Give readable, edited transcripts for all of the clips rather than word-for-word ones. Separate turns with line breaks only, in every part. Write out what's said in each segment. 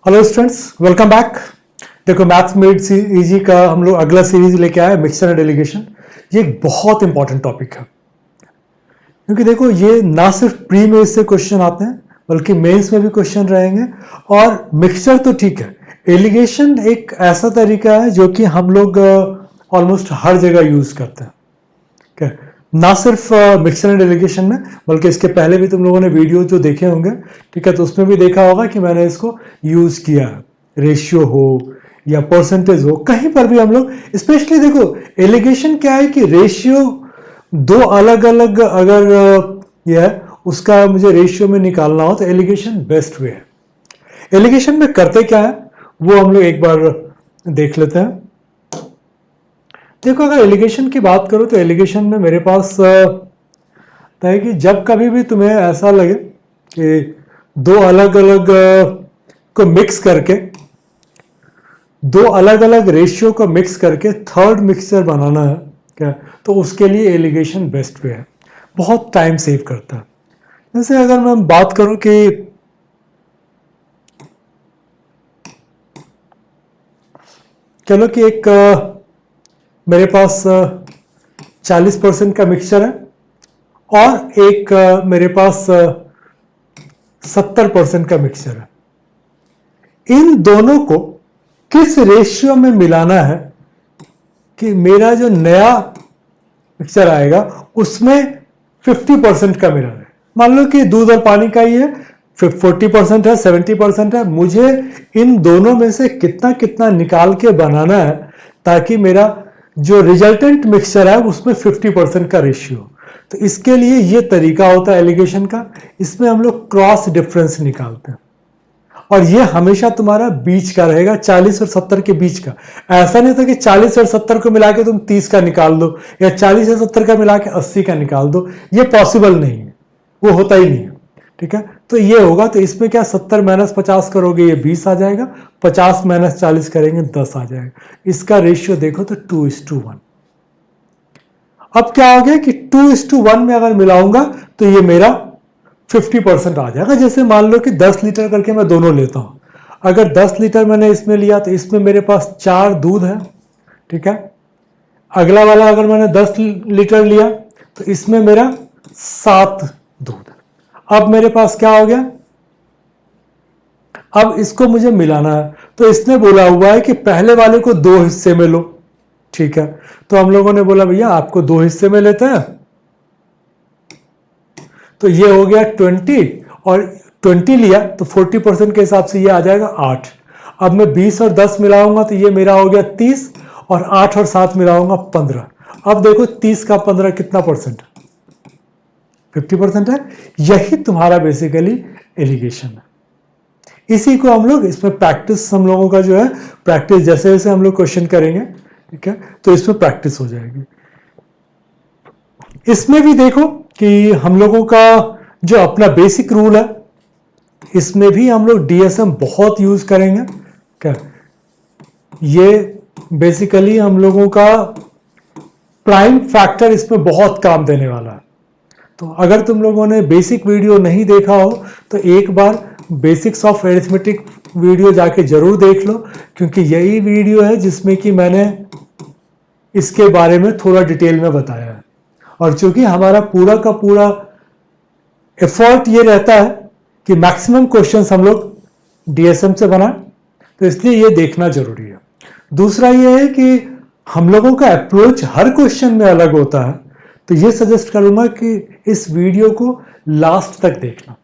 Hello students, welcome back. देखो, maths made easy का हम लोग अगला सीरीज लेके आए, मिक्सचर एंड डेलीगेशन। ये एक बहुत इंपॉर्टेंट टॉपिक है, क्योंकि देखो ये ना सिर्फ प्री मेंस से क्वेश्चन आते हैं बल्कि मेंस में भी क्वेश्चन रहेंगे। और मिक्सचर तो ठीक है, एलिगेशन एक ऐसा तरीका है जो कि हम लोग ऑलमोस्ट हर जगह यूज करते हैं। ठीक है, ना सिर्फ मिक्सचर एंड डेलीगेशन में बल्कि इसके पहले भी तुम लोगों ने वीडियो जो देखे होंगे, ठीक है, तो उसमें भी देखा होगा कि मैंने इसको यूज किया है। रेशियो हो या परसेंटेज हो, कहीं पर भी हम लोग स्पेशली देखो, एलिगेशन क्या है कि रेशियो दो अलग अलग अगर यह है, उसका मुझे रेशियो में निकालना हो तो एलिगेशन बेस्ट वे है। एलिगेशन में करते क्या है वो हम लोग एक बार देख लेते हैं। देखो, अगर एलिगेशन की बात करो तो एलिगेशन में मेरे पास है कि जब कभी भी तुम्हें ऐसा लगे कि दो अलग अलग को मिक्स करके, दो अलग अलग रेशियो को मिक्स करके थर्ड मिक्सचर बनाना है क्या, तो उसके लिए एलिगेशन बेस्ट वे है, बहुत टाइम सेव करता है। जैसे अगर मैं बात करूं कि चलो कि एक मेरे पास 40% का मिक्सचर है और एक मेरे पास 70% का मिक्सचर है। इन दोनों को किस रेशियो में मिलाना है कि मेरा जो नया मिक्सचर आएगा उसमें 50% का मिलाना है। मान लो कि दूध और पानी का ही है, 40% है, 70% है, मुझे इन दोनों में से कितना कितना निकाल के बनाना है ताकि मेरा जो रिजल्टेंट मिक्सचर है उसमें 50% का रेशियो। तो इसके लिए ये तरीका होता है एलिगेशन का। इसमें हम लोग क्रॉस डिफरेंस निकालते हैं और ये हमेशा तुम्हारा बीच का रहेगा, 40 और 70 के बीच का। ऐसा नहीं था कि 40 और 70 को मिला के तुम 30 का निकाल दो या 40 और 70 का मिला के 80 का निकाल दो, ये पॉसिबल नहीं है, वो होता ही नहीं है। ठीक है, तो ये होगा, तो इसमें क्या 70 माइनस 50 करोगे ये 20 आ जाएगा, 50 माइनस 40 करेंगे 10 आ जाएगा। इसका रेशियो देखो तो 2:1। अब क्या हो गया कि 2:1 में अगर मिलाऊंगा तो ये मेरा 50% आ जाएगा। जैसे मान लो कि 10 लीटर करके मैं दोनों लेता हूं, अगर 10 लीटर मैंने इसमें लिया तो इसमें मेरे पास 4 दूध है। ठीक है, अगला वाला अगर मैंने 10 लीटर लिया तो इसमें मेरा 7 दूध है। अब मेरे पास क्या हो गया, अब इसको मुझे मिलाना है, तो इसने बोला हुआ है कि पहले वाले को 2 हिस्से में लो। ठीक है, तो हम लोगों ने बोला भैया आपको 2 हिस्से में लेते हैं, तो ये हो गया 20 और 20 लिया तो 40% के हिसाब से ये आ जाएगा 8। अब मैं 20 और 10 मिलाऊंगा तो ये मेरा हो गया 30 और 8 और 7 मिलाऊंगा 15। अब देखो 30 का 15 कितना परसेंट, 50% है। यही तुम्हारा बेसिकली एलिगेशन है। इसी को हम लोग इसमें प्रैक्टिस, हम लोगों का जो है प्रैक्टिस, जैसे जैसे हम लोग क्वेश्चन करेंगे, ठीक है, तो इसमें प्रैक्टिस हो जाएगी। इसमें भी देखो कि हम लोगों का जो अपना बेसिक रूल है, इसमें भी हम लोग डीएसएम बहुत यूज करेंगे। क्या ये बेसिकली हम लोगों का प्राइम फैक्टर इसमें बहुत काम देने वाला है। तो अगर तुम लोगों ने बेसिक वीडियो नहीं देखा हो तो एक बार बेसिक्स ऑफ एरिथमेटिक वीडियो जाके जरूर देख लो, क्योंकि यही वीडियो है जिसमें कि मैंने इसके बारे में थोड़ा डिटेल में बताया है। और चूंकि हमारा पूरा का पूरा एफर्ट ये रहता है कि मैक्सिमम क्वेश्चंस हम लोग डीएसएम से बनाएं, तो इसलिए ये देखना जरूरी है। दूसरा ये है कि हम लोगों का अप्रोच हर क्वेश्चन में अलग होता है, तो ये सजेस्ट करूंगा कि इस वीडियो को लास्ट तक देखना,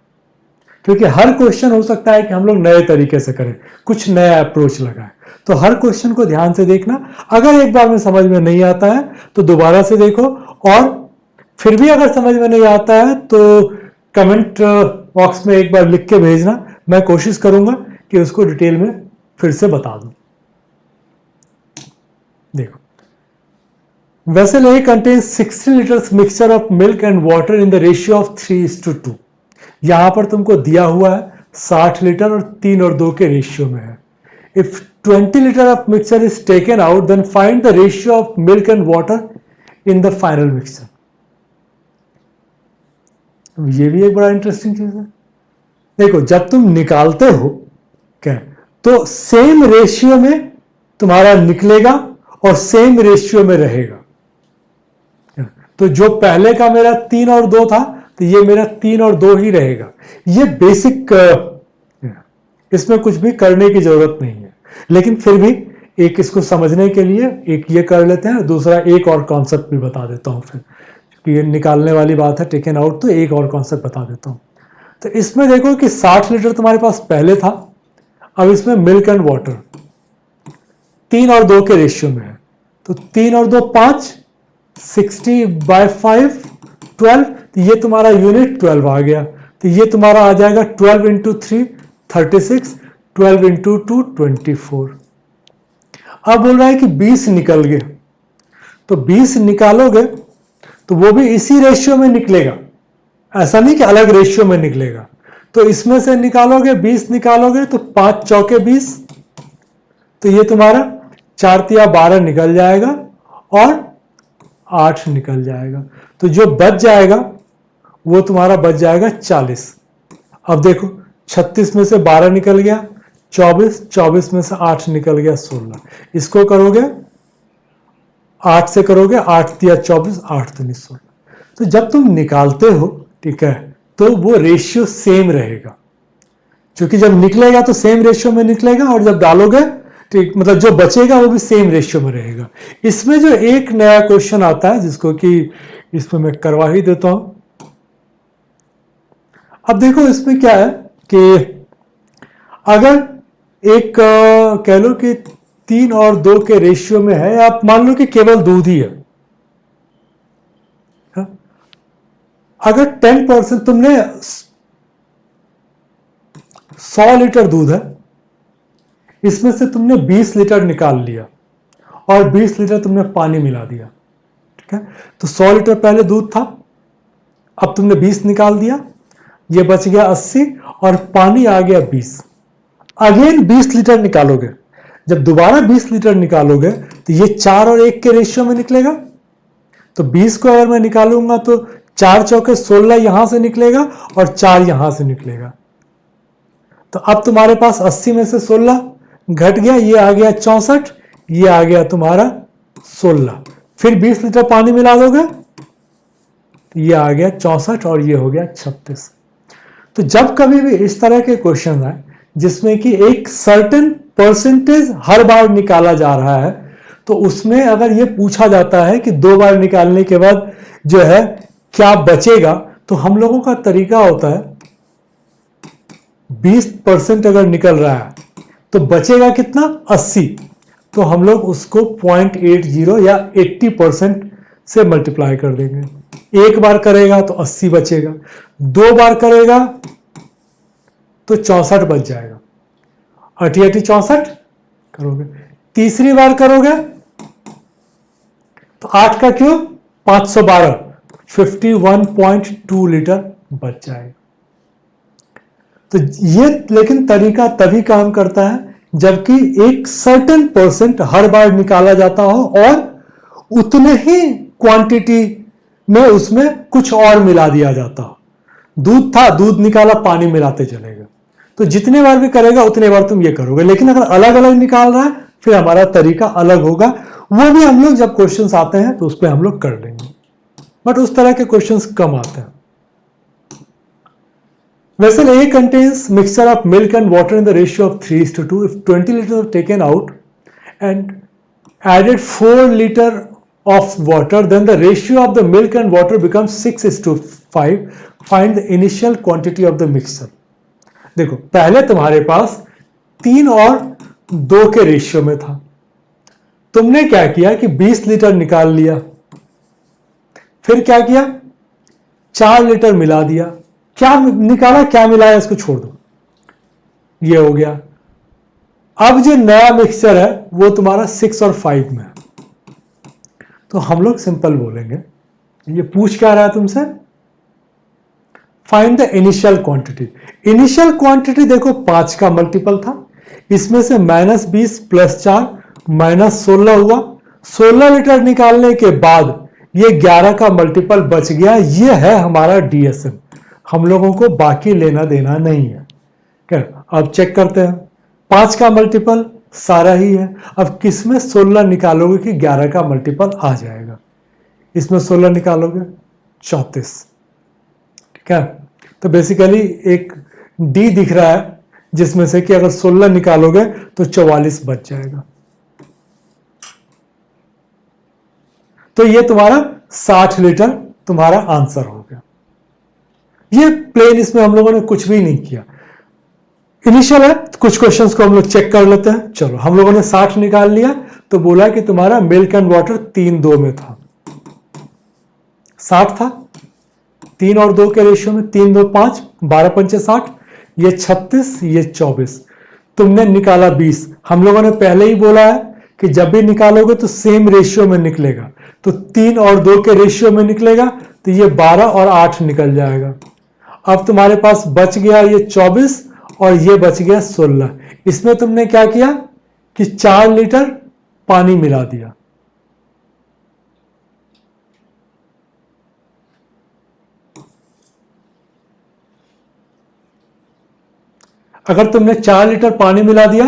क्योंकि हर क्वेश्चन हो सकता है कि हम लोग नए तरीके से करें, कुछ नया अप्रोच लगाएं। तो हर क्वेश्चन को ध्यान से देखना। अगर एक बार में समझ में नहीं आता है तो दोबारा से देखो, और फिर भी अगर समझ में नहीं आता है तो कमेंट बॉक्स में एक बार लिख के भेजना, मैं कोशिश करूंगा कि उसको डिटेल में फिर से बता दूं। देखो, vessel A contains 60 liters mixture of milk and water in the ratio of 3:2। यहां पर तुमको दिया हुआ है 60 लीटर और 3 और 2 के रेशियो में है। If 20 litre of mixture is taken out then find the ratio of milk and water in the final mixture. ये भी एक बड़ा इंटरेस्टिंग चीज है। देखो, जब तुम निकालते हो क्या, तो सेम रेशियो में तुम्हारा निकलेगा और सेम रेशियो में रहेगा। तो जो पहले का मेरा 3 और 2 था, तो ये मेरा 3 और 2 ही रहेगा। ये बेसिक, इसमें कुछ भी करने की जरूरत नहीं है, लेकिन फिर भी एक इसको समझने के लिए एक ये कर लेते हैं, दूसरा एक और कॉन्सेप्ट भी बता देता हूं फिर, क्योंकि ये निकालने वाली बात है टेकन आउट, तो एक और कॉन्सेप्ट बता देता हूं। तो इसमें देखो कि 60 लीटर तुम्हारे पास पहले था, अब इसमें मिल्क एंड वाटर 3 और 2 के रेशियो में है, तो 3 और 2 5, 60/5 12, तो ये तुम्हारा यूनिट 12 आ गया। तो ये तुम्हारा आ जाएगा 12 इंटू 3 36, 12 इंटू 2 24। अब बोल रहा है कि 20 निकल गए, तो 20 निकालोगे तो वो भी इसी रेशियो में निकलेगा, ऐसा नहीं कि अलग रेशियो में निकलेगा। तो इसमें से निकालोगे 20 निकालोगे तो 5 चौके 20, तो ये तुम्हारा 4 तिया 12 निकल जाएगा और 8 निकल जाएगा। तो जो बच जाएगा वो तुम्हारा बच जाएगा 40। अब देखो 36 में से 12 निकल गया 24, 24 में से 8 निकल गया 16। इसको करोगे 8 से करोगे 8 तिया 24, 8 दूनी 16। तो जब तुम निकालते हो, ठीक है, तो वो रेशियो सेम रहेगा, क्योंकि जब निकलेगा तो सेम रेशियो में निकलेगा और जब डालोगे, ठीक, मतलब जो बचेगा वो भी सेम रेशियो में रहेगा। इसमें जो एक नया क्वेश्चन आता है जिसको कि इसमें मैं करवा ही देता हूं। अब देखो इसमें क्या है कि अगर एक कह लो कि 3 और 2 के रेशियो में है, आप मान लो कि केवल दूध ही है, अगर 10% तुमने 100 लीटर दूध है, इसमें से तुमने 20 लीटर निकाल लिया और 20 लीटर तुमने पानी मिला दिया, ठीक है। तो 100 लीटर पहले दूध था, अब तुमने 20 निकाल दिया, ये बच गया 80 और पानी आ गया 20। अगेन 20 लीटर निकालोगे, जब दोबारा 20 लीटर निकालोगे तो ये 4 और 1 के रेशियो में निकलेगा। तो 20 को अगर मैं निकालूंगा तो 4 चौके 16 यहां से निकलेगा और 4 यहां से निकलेगा। तो अब तुम्हारे पास 80 में से 16 घट गया, ये आ गया 64, ये आ गया तुम्हारा 16। फिर 20 लीटर पानी मिला दोगे, ये आ गया 64 और ये हो गया 36। तो जब कभी भी इस तरह के क्वेश्चन आए जिसमें कि एक सर्टेन परसेंटेज हर बार निकाला जा रहा है, तो उसमें अगर ये पूछा जाता है कि 2 बार निकालने के बाद जो है क्या बचेगा, तो हम लोगों का तरीका होता है 20% अगर निकल रहा है तो बचेगा कितना 80, तो हम लोग उसको 0.80 या 80% से मल्टीप्लाई कर देंगे। एक बार करेगा तो 80 बचेगा, 2 बार करेगा तो 64 बच जाएगा, 80 64 करोगे, तीसरी बार करोगे तो 8 का क्यूब 512, 51.2 लीटर बच जाएगा। तो ये लेकिन तरीका तभी काम करता है जबकि एक सर्टेन परसेंट हर बार निकाला जाता हो और उतने ही क्वांटिटी में उसमें कुछ और मिला दिया जाता हो। दूध था, दूध निकाला, पानी मिलाते चलेगा। तो जितने बार भी करेगा उतने बार तुम ये करोगे, लेकिन अगर अलग अलग निकाल रहा है फिर हमारा तरीका अलग होगा। वो भी हम लोग जब क्वेश्चंस आते हैं तो उस पर हम लोग कर लेंगे, बट उस तरह के क्वेश्चंस कम आते हैं। Vessel A contains mixture of milk and water in the ratio of 3:2. If 20 liters are taken out and added 4 liters of water, then the ratio of the milk and water becomes 6:5. Find the initial quantity of the mixture. देखो पहले तुम्हारे पास 3 और 2 के ratio में था, तुमने क्या किया कि 20 लीटर निकाल लिया, फिर क्या किया 4 लीटर मिला दिया, क्या निकाला क्या मिलाया इसको छोड़ दो, ये हो गया। अब जो नया मिक्सचर है वो तुम्हारा 6 और 5 में है, तो हम लोग सिंपल बोलेंगे, ये पूछ क्या रहा है तुमसे, find the initial quantity. Initial quantity देखो 5 का मल्टीपल था, इसमें से -20 + 4 -16 हुआ। 16 लीटर निकालने के बाद ये 11 का मल्टीपल बच गया, ये है हमारा डीएसएम। हम लोगों को बाकी लेना देना नहीं है। क्या अब चेक करते हैं, 5 का मल्टीपल सारा ही है। अब किसमें 16 निकालोगे कि 11 का मल्टीपल आ जाएगा? इसमें 16 निकालोगे 34। ठीक है, तो बेसिकली एक डी दिख रहा है जिसमें से कि अगर 16 निकालोगे तो 44 बच जाएगा। तो ये तुम्हारा 60 लीटर तुम्हारा आंसर हो गया। ये प्लेन, इसमें हम लोगों ने कुछ भी नहीं किया, इनिशियल है। कुछ क्वेश्चंस को हम लोग चेक कर लेते हैं। चलो, हम लोगों ने 60 निकाल लिया, तो बोला कि तुम्हारा मिल्क एंड वाटर 3-2 में था। 60 था, 3 और 2 के रेशियो में, 3 2 5, 12 पंचे 60, ये 36, ये 24। तुमने निकाला 20। हम लोगों ने पहले ही बोला है कि जब भी निकालोगे तो सेम रेशियो में निकलेगा, तो 3 और 2 के रेशियो में निकलेगा, तो ये 12 और 8 निकल जाएगा। अब तुम्हारे पास बच गया ये 24 और ये बच गया 16। इसमें तुमने क्या किया कि 4 लीटर पानी मिला दिया। अगर तुमने 4 लीटर पानी मिला दिया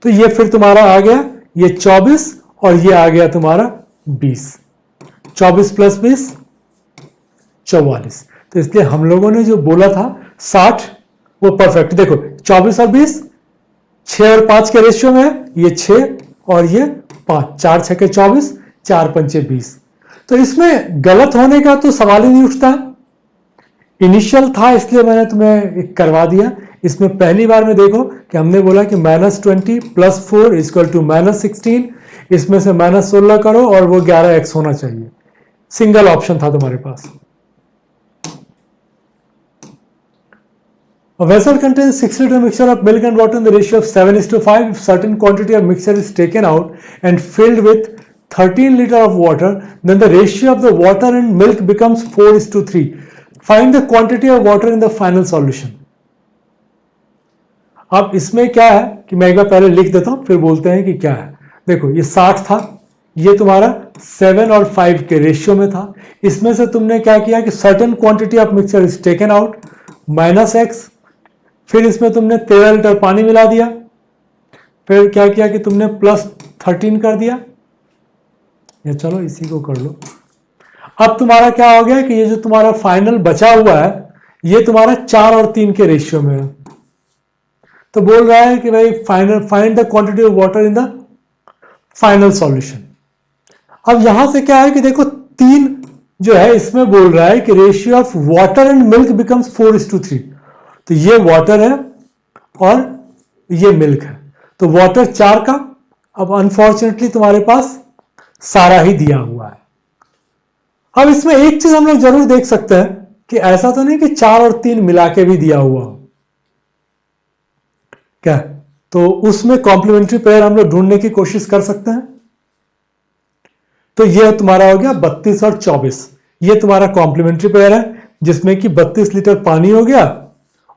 तो ये फिर तुम्हारा आ गया ये 24 और ये आ गया तुम्हारा 20। 24 प्लस 20 44। तो इसलिए हम लोगों ने जो बोला था 60 वो परफेक्ट। देखो 24 और 20 6 और 5 के रेशियो में है, ये 6 और ये 5, 4 6 के 24, 4 पंचे 20। तो इसमें गलत होने का तो सवाल ही नहीं उठता। इनिशियल था इसलिए मैंने तुम्हें करवा दिया। इसमें पहली बार में देखो कि हमने बोला कि -20 + 4 = -16। इसमें से -16 करो और वो 11x होना चाहिए। सिंगल ऑप्शन था तुम्हारे पास। A vessel contains 6 liter mixture of milk and water in the ratio of 7:5. If certain quantity of mixture is taken out and filled with 13 liter of water, then the ratio of the water and milk becomes 4:3. Find the quantity of water in the final solution. अब इसमें क्या है कि मैं एक बार पहले लिख देता हूं, फिर बोलते हैं कि क्या है। देखो ये 60 था, ये तुम्हारा 7 और 5 के रेशियो में था। इसमें से तुमने क्या किया कि certain quantity of mixture is taken out, -x। फिर इसमें तुमने 13 लीटर पानी मिला दिया। फिर क्या किया कि तुमने +13 कर दिया। या चलो इसी को कर लो। अब तुम्हारा क्या हो गया कि ये जो तुम्हारा फाइनल बचा हुआ है ये तुम्हारा 4 और 3 के रेशियो में है। तो बोल रहा है कि भाई find the quantity of water in the final solution. अब यहां से क्या है कि देखो 3 जो है इसमें बोल रहा है कि ratio of water and milk becomes 4:3। तो ये वाटर है और ये मिल्क है, तो वाटर 4 का। अब अनफॉर्चुनेटली तुम्हारे पास सारा ही दिया हुआ है। अब इसमें एक चीज हम लोग जरूर देख सकते हैं कि ऐसा तो नहीं कि 4 और 3 मिला के भी दिया हुआ हो क्या, तो उसमें कॉम्प्लीमेंट्री पेयर हम लोग ढूंढने की कोशिश कर सकते हैं। तो ये तुम्हारा हो गया 32 और 24। ये तुम्हारा कॉम्प्लीमेंट्री पेयर है जिसमें कि 32 लीटर पानी हो गया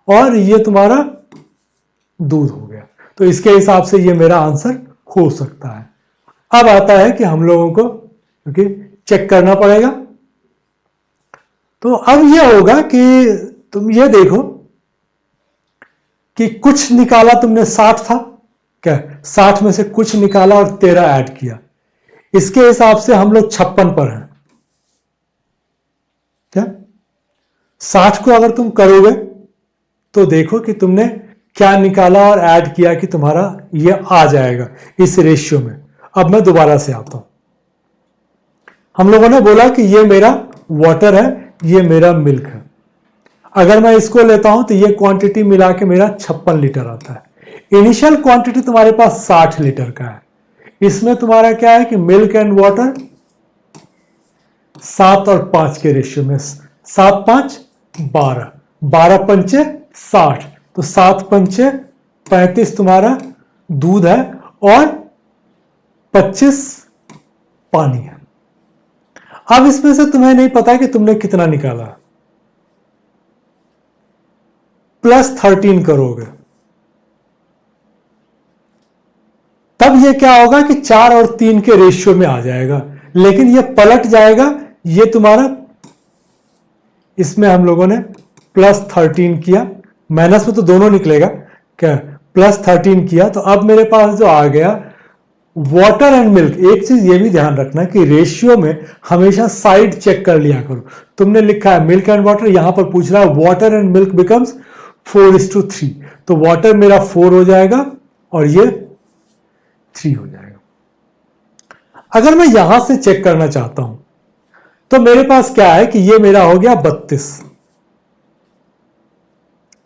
और ये तुम्हारा दूध हो गया। तो इसके हिसाब से ये मेरा आंसर हो सकता है। अब आता है कि हम लोगों को क्योंकि चेक करना पड़ेगा। तो अब यह होगा कि तुम ये देखो कि कुछ निकाला तुमने 60 था क्या, 60 में से कुछ निकाला और 13 ऐड किया। इसके हिसाब से हम लोग 56 पर हैं क्या। 60 को अगर तुम करोगे तो देखो कि तुमने क्या निकाला और ऐड किया कि तुम्हारा ये आ जाएगा इस रेशियो में। अब मैं दोबारा से आता हूं। हम लोगों ने बोला कि ये मेरा वाटर है, ये मेरा मिल्क है। अगर मैं इसको लेता हूं तो ये क्वांटिटी मिला के मेरा 56 लीटर आता है। इनिशियल क्वांटिटी तुम्हारे पास 60 लीटर का है। इसमें तुम्हारा क्या है कि मिल्क एंड वाटर 7 और 5 के रेशियो में, 7 5 12, 12 पंचे 60, तो 7 पंचे 35 तुम्हारा दूध है और 25 पानी है। अब इसमें से तुम्हें नहीं पता कि तुमने कितना निकाला, +13 करोगे तब ये क्या होगा कि 4 और 3 के रेशियो में आ जाएगा, लेकिन ये पलट जाएगा। ये तुम्हारा इसमें हम लोगों ने +13 किया, माइनस में तो दोनों निकलेगा क्या, +13 किया, तो अब मेरे पास जो आ गया वाटर एंड मिल्क। एक चीज ये भी ध्यान रखना कि रेशियो में हमेशा साइड चेक कर लिया करो। तुमने लिखा है मिल्क एंड वाटर, यहां पर पूछ रहा है वाटर एंड मिल्क बिकम्स 4:3, तो वाटर मेरा 4 हो जाएगा और ये 3 हो जाएगा। अगर मैं यहां से चेक करना चाहता हूं तो मेरे पास क्या है कि ये मेरा हो गया 32,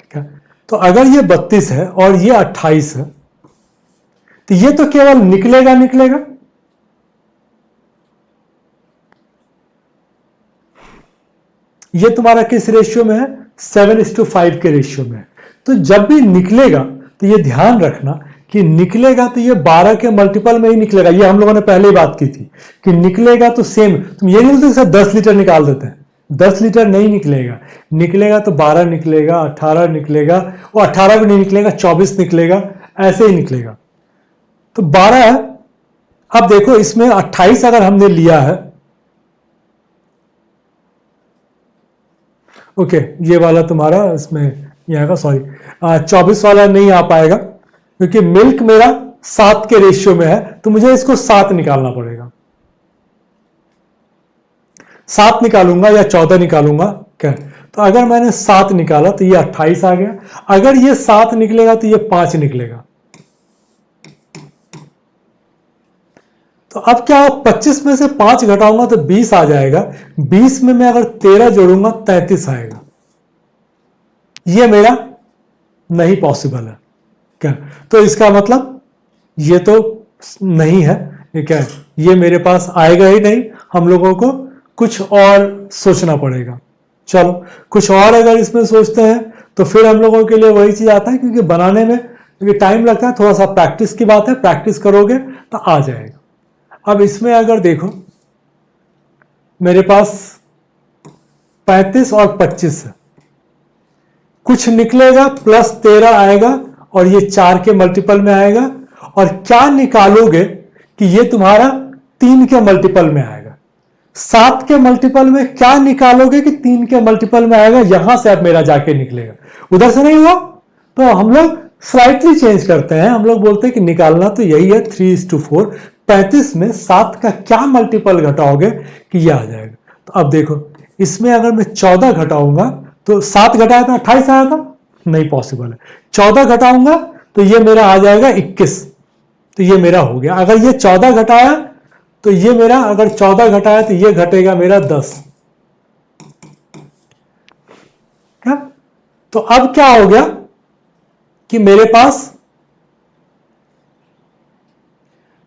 ठीक है। तो अगर ये 32 है और ये 28 है तो ये तो केवल निकलेगा निकलेगा, ये तुम्हारा किस रेशियो में है, 7:5 के रेशियो में है। तो जब भी निकलेगा तो ये ध्यान रखना कि निकलेगा तो ये 12 के मल्टीपल में ही निकलेगा। ये हम लोगों ने पहले ही बात की थी कि निकलेगा तो सेम, तुम ये नहीं बोलते 10 लीटर निकाल देते हैं, 10 लीटर नहीं निकलेगा, निकलेगा तो 12 निकलेगा, 18 निकलेगा, वो 18 भी नहीं निकलेगा, 24 निकलेगा, ऐसे ही निकलेगा। तो 12 है। अब देखो इसमें 28 अगर हमने लिया है, ओके ये वाला तुम्हारा इसमें ये आएगा, सॉरी 24 वाला नहीं आ पाएगा क्योंकि मिल्क मेरा 7 के रेशियो में है, तो मुझे इसको 7 निकालना पड़ेगा। 7 निकालूंगा या 14 निकालूंगा क्या, तो अगर मैंने 7 निकाला तो ये 28 आ गया, अगर ये 7 निकलेगा तो ये 5 निकलेगा। तो अब क्या, 25 में से 5 घटाऊंगा तो 20 आ जाएगा, 20 में मैं अगर 13 जोड़ूंगा 33 आएगा। ये मेरा नहीं पॉसिबल है क्या, तो इसका मतलब ये तो नहीं है, ये क्या है, ये मेरे पास आएगा ही नहीं, हम लोगों को कुछ और सोचना पड़ेगा। चलो कुछ और अगर इसमें सोचते हैं तो फिर हम लोगों के लिए वही चीज आता है, क्योंकि बनाने में क्योंकि टाइम लगता है, थोड़ा सा प्रैक्टिस की बात है, प्रैक्टिस करोगे तो आ जाएगा। अब इसमें अगर देखो मेरे पास 35 और 25 है, कुछ निकलेगा +13 आएगा और ये 4 के मल्टीपल में आएगा, और क्या निकालोगे कि ये तुम्हारा 3 के मल्टीपल में आएगा। 7 के मल्टीपल में क्या निकालोगे कि 3 के मल्टीपल में आएगा, यहां से अब मेरा जाके निकलेगा, उधर से नहीं हुआ। तो हम लोग स्लाइटली चेंज करते हैं, हम लोग बोलते हैं कि निकालना तो यही है 3:4, 35 में 7 का क्या मल्टीपल घटाओगे कि ये आ जाएगा। तो अब देखो इसमें अगर मैं 14 घटाऊंगा तो 7 घटाया था 28 आया था, नहीं पॉसिबल है। 14 घटाऊंगा तो ये मेरा आ जाएगा 21, तो ये मेरा हो गया। अगर ये 14 घटाया तो ये मेरा, अगर 14 घटाया तो ये घटेगा मेरा 10, क्या। तो अब क्या हो गया कि मेरे पास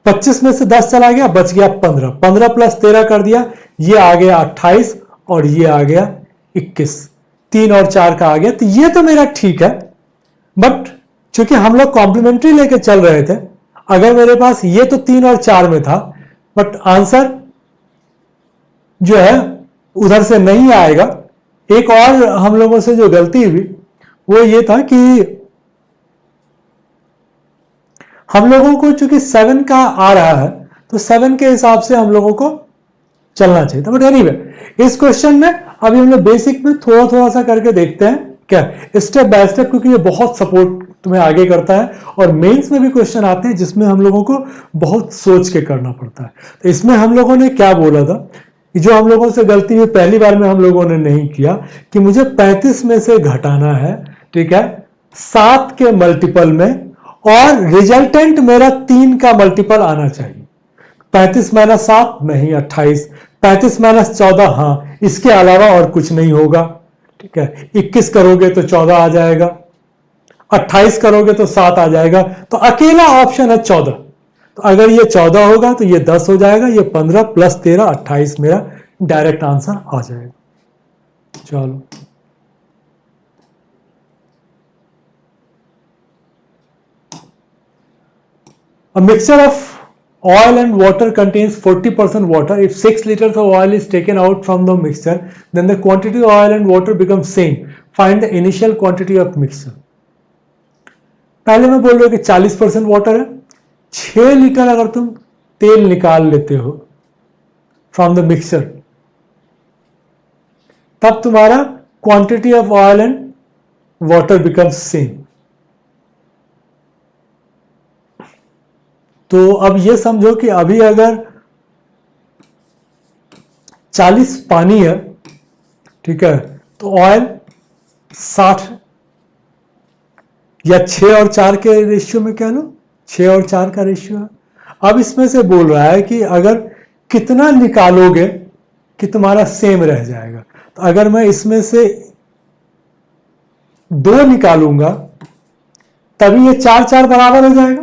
25 में से 10 चला गया, बच गया 15, 15 + 13 कर दिया, ये आ गया 28 और ये आ गया 21, 3 और 4 का आ गया। तो ये तो मेरा ठीक है, बट चूंकि हम लोग कॉम्प्लीमेंट्री लेके चल रहे थे, अगर मेरे पास ये तो 3 और 4 में था, बट आंसर जो है उधर से नहीं आएगा। एक और हम लोगों से जो गलती हुई वो ये था कि हम लोगों को चूंकि 7 का आ रहा है तो 7 के हिसाब से हम लोगों को चलना चाहिए था, बट एनीवे इस क्वेश्चन में अभी हम लोग बेसिक में थोड़ा थोड़ा सा करके देखते हैं क्या, स्टेप बाय स्टेप, क्योंकि ये बहुत सपोर्ट तुम्हें आगे करता है, और मेंस में भी क्वेश्चन आते हैं जिसमें हम लोगों को बहुत सोच के करना पड़ता है। तो इसमें हम लोगों ने क्या बोला था कि जो हम लोगों से गलती हुई पहली बार में हम लोगों ने नहीं किया कि मुझे 35 में से घटाना है, ठीक है, 7 के मल्टीपल में, और रिजल्टेंट मेरा 3 का मल्टीपल आना चाहिए। 35 - 7 नहीं 28, 35 - 14 हाँ, इसके अलावा और कुछ नहीं होगा, ठीक है। 21 करोगे तो 14 आ जाएगा, 28 करोगे तो 7 आ जाएगा, तो अकेला ऑप्शन है 14। तो अगर ये 14 होगा तो ये 10 हो जाएगा, ये 15 + 13 28 मेरा डायरेक्ट आंसर आ जाएगा। चलो A mixture of oil and water contains 40% water. If 6 liters of oil is taken out from the mixture, then the quantity of oil and water becomes same. Find the initial quantity of mixture. पहले मैं बोल रहा हूं कि 40% water है, 6 litre अगर तुम तेल निकाल लेते हो फ्रॉम द मिक्सचर, तब तुम्हारा quantity of oil and water becomes same. तो अब ये समझो कि अभी अगर 40 पानी है, ठीक है, तो ऑयल 60 या 6 और 4 के रेशियो में कह लो, 6 और 4 का रेशियो है। अब इसमें से बोल रहा है कि अगर कितना निकालोगे कि तुम्हारा सेम रह जाएगा। तो अगर मैं इसमें से 2 निकालूंगा तभी ये 4 4 बराबर हो जाएगा।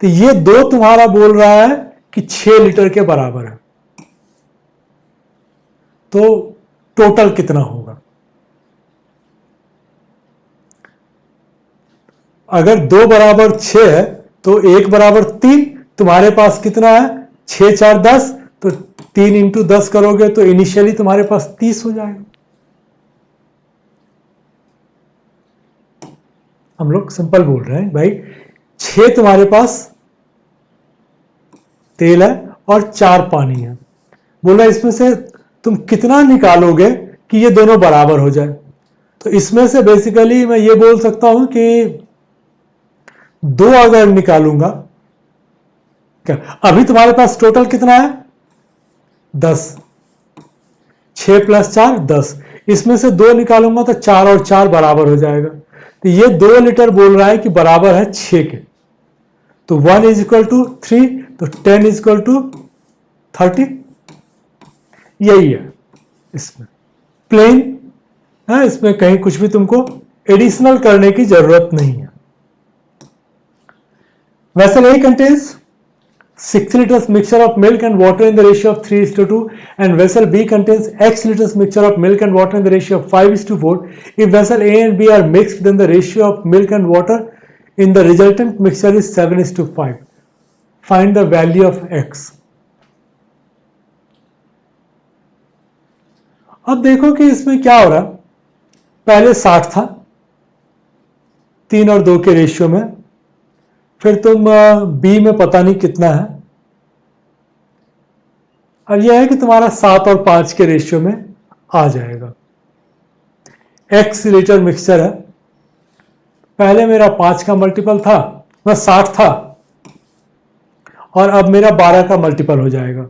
तो ये 2 तुम्हारा बोल रहा है कि 6 लीटर के बराबर है। तो टोटल कितना होगा? अगर 2 बराबर 6 है तो 1 बराबर 3, तुम्हारे पास कितना है? 6 4 10, तो 3 इंटू 10 करोगे तो इनिशियली तुम्हारे पास 30 हो जाएगा। हम लोग सिंपल बोल रहे हैं भाई, 6 तुम्हारे पास तेल है और 4 पानी है। बोला इसमें से तुम कितना निकालोगे कि ये दोनों बराबर हो जाए। तो इसमें से बेसिकली मैं ये बोल सकता हूं कि 2 अगर निकालूंगा, क्या अभी तुम्हारे पास टोटल कितना है? 10। 6 + 4 10। इसमें से 2 निकालूंगा तो 4 और 4 बराबर हो जाएगा। तो ये 2 लीटर बोल रहा है कि बराबर है 6 के। तो 1 = 3, तो 10 = 30। यही है इसमें प्लेन है, इसमें कहीं कुछ भी तुमको एडिशनल करने की जरूरत नहीं है। Vessel A contains 60 liters mixture of milk and water in the ratio of 3:2, and vessel B contains X liters mixture of milk and water in the ratio of 5:4. If vessel A and B are mixed, then the ratio of milk and water in the resultant mixture is 7:5. Find the value of X. अब देखो कि इसमें क्या हो रहा, पहले 60 था 3 और 2 के रेशियो में, फिर तुम बी में पता नहीं कितना है, और यह है कि तुम्हारा 7 और 5 के रेशियो में आ जाएगा। एक्स लीटर मिक्सचर है, पहले मेरा 5 का मल्टीपल था, मैं 60 था, और अब मेरा 12 का मल्टीपल हो जाएगा।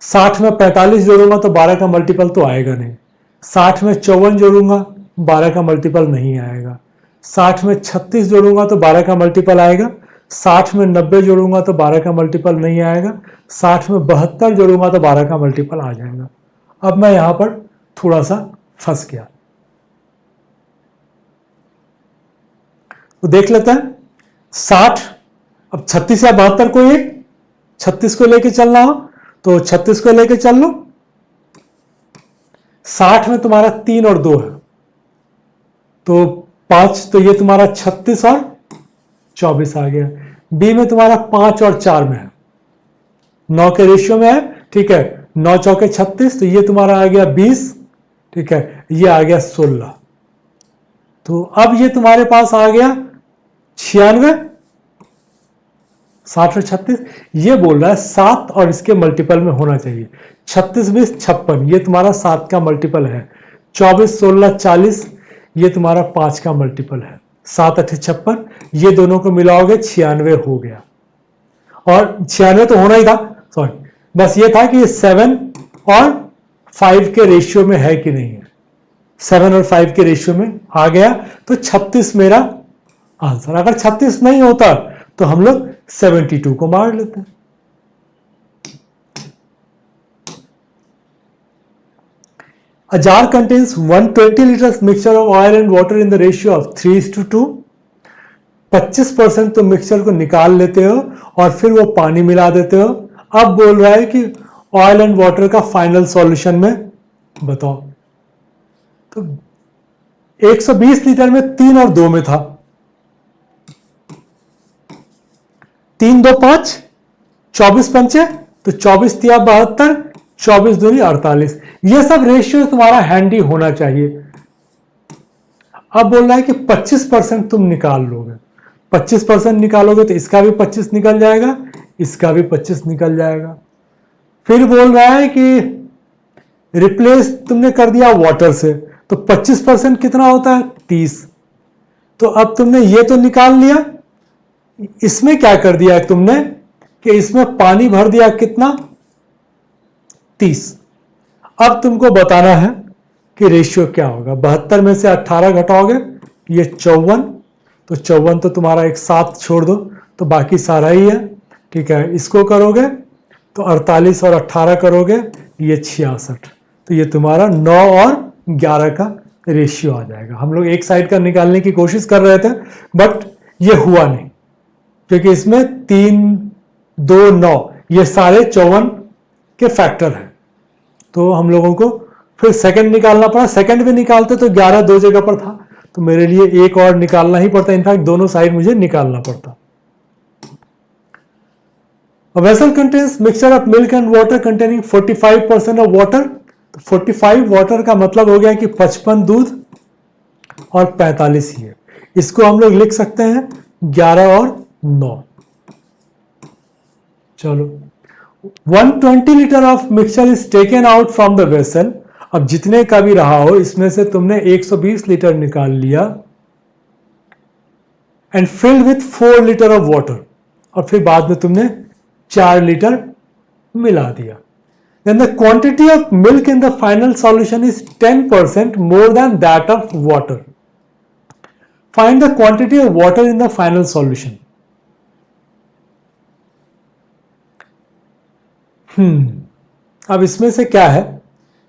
60 में 45 जोड़ूंगा तो 12 का मल्टीपल तो आएगा नहीं। 60 में 54 जोड़ूंगा 12 का मल्टीपल नहीं आएगा। 60 में 36 जोड़ूंगा तो 12 का मल्टीपल आएगा। 60 में 90 जोड़ूंगा तो 12 का मल्टीपल नहीं आएगा। 60 में 72 जोड़ूंगा तो 12 का मल्टीपल आ जाएगा। अब मैं यहां पर थोड़ा सा फंस गया, तो देख लेते हैं। 60, अब 36 या 72 को एक 36 को लेके चलना हो तो 36 को लेके चल लो। 60 में तुम्हारा 3 और 2 है तो 5, तो ये तुम्हारा 36 और 24 आ गया। बी में तुम्हारा 5 और 4 में है, 9 के रेशियो में है, ठीक है, 9 चौके 36, तो ये तुम्हारा आ गया 20, ठीक है, ये आ गया 16। तो अब ये तुम्हारे पास आ गया 96, 60 और 36। ये बोल रहा है 7 और इसके मल्टीपल में होना चाहिए। 36 20 56, ये तुम्हारा 7 का मल्टीपल है। 24 16 40, ये तुम्हारा 5 का मल्टीपल है। 7 8 56, ये दोनों को मिलाओगे 96 हो गया। और 96 तो होना ही था, सॉरी, बस ये था कि 7 और 5 के रेशियो में है कि नहीं है। 7 और 5 के रेशियो में आ गया तो 36 मेरा आंसर। अगर 36 नहीं होता तो हम लोग 72 को मार लेते हैं। A jar contains 120 liters mixture of oil and water in the ratio of 3:2. 25% तो मिक्सचर को निकाल लेते हो और फिर वो पानी मिला देते हो। अब बोल रहा है कि ऑयल एंड वाटर का फाइनल सॉल्यूशन में बताओ। तो 120 लीटर में 3 और 2 में था। 3 2 5, 24 पंचे, तो 24 तिया 72, 24 दूनी 48। ये सब रेशियो तुम्हारा हैंडी होना चाहिए। अब बोल रहा है कि 25% तुम निकाल लोगे। 25% निकालोगे तो इसका भी 25 निकल जाएगा, इसका भी 25 निकल जाएगा। फिर बोल रहा है कि रिप्लेस तुमने कर दिया वाटर से, तो 25% कितना होता है? 30। तो अब तुमने ये तो निकाल लिया, इसमें क्या कर दिया तुमने कि इसमें पानी भर दिया, कितना? 30। अब तुमको बताना है कि रेशियो क्या होगा। 72 में से 18 घटाओगे, ये 54, तो 54 तो तुम्हारा एक 7 छोड़ दो, तो बाकी सारा ही है। ठीक है, इसको करोगे तो 48 और 18 करोगे, ये 66। तो ये तुम्हारा 9 और 11 का रेशियो आ जाएगा। हम लोग एक साइड का निकालने की कोशिश कर रहे थे, बट ये हुआ नहीं, क्योंकि इसमें 3, 2, 9 ये सारे 54 के फैक्टर हैं। तो हम लोगों को फिर सेकंड निकालना पड़ा। सेकंड भी निकालते तो 11 दो जगह पर था, तो मेरे लिए एक और निकालना ही पड़ता। इनफैक्ट दोनों साइड मुझे निकालना पड़ता। A vessel contains mixture of milk and water containing 45% of water। तो 45 वाटर का मतलब हो गया कि 55 दूध और 45 ये। इसको हम लोग लिख सकते हैं 11 और 9। चलो, 120 litre of mixture is taken out from the vessel. अब जितने का भी रहा हो, इसमें से तुमने 120 लीटर निकाल लिया, and filled with 4 litre of water, और फिर बाद में तुमने 4 लीटर मिला दिया। Then the quantity of milk in the final solution is 10% more than that of water. Find the quantity of water in the final solution. अब इसमें से क्या है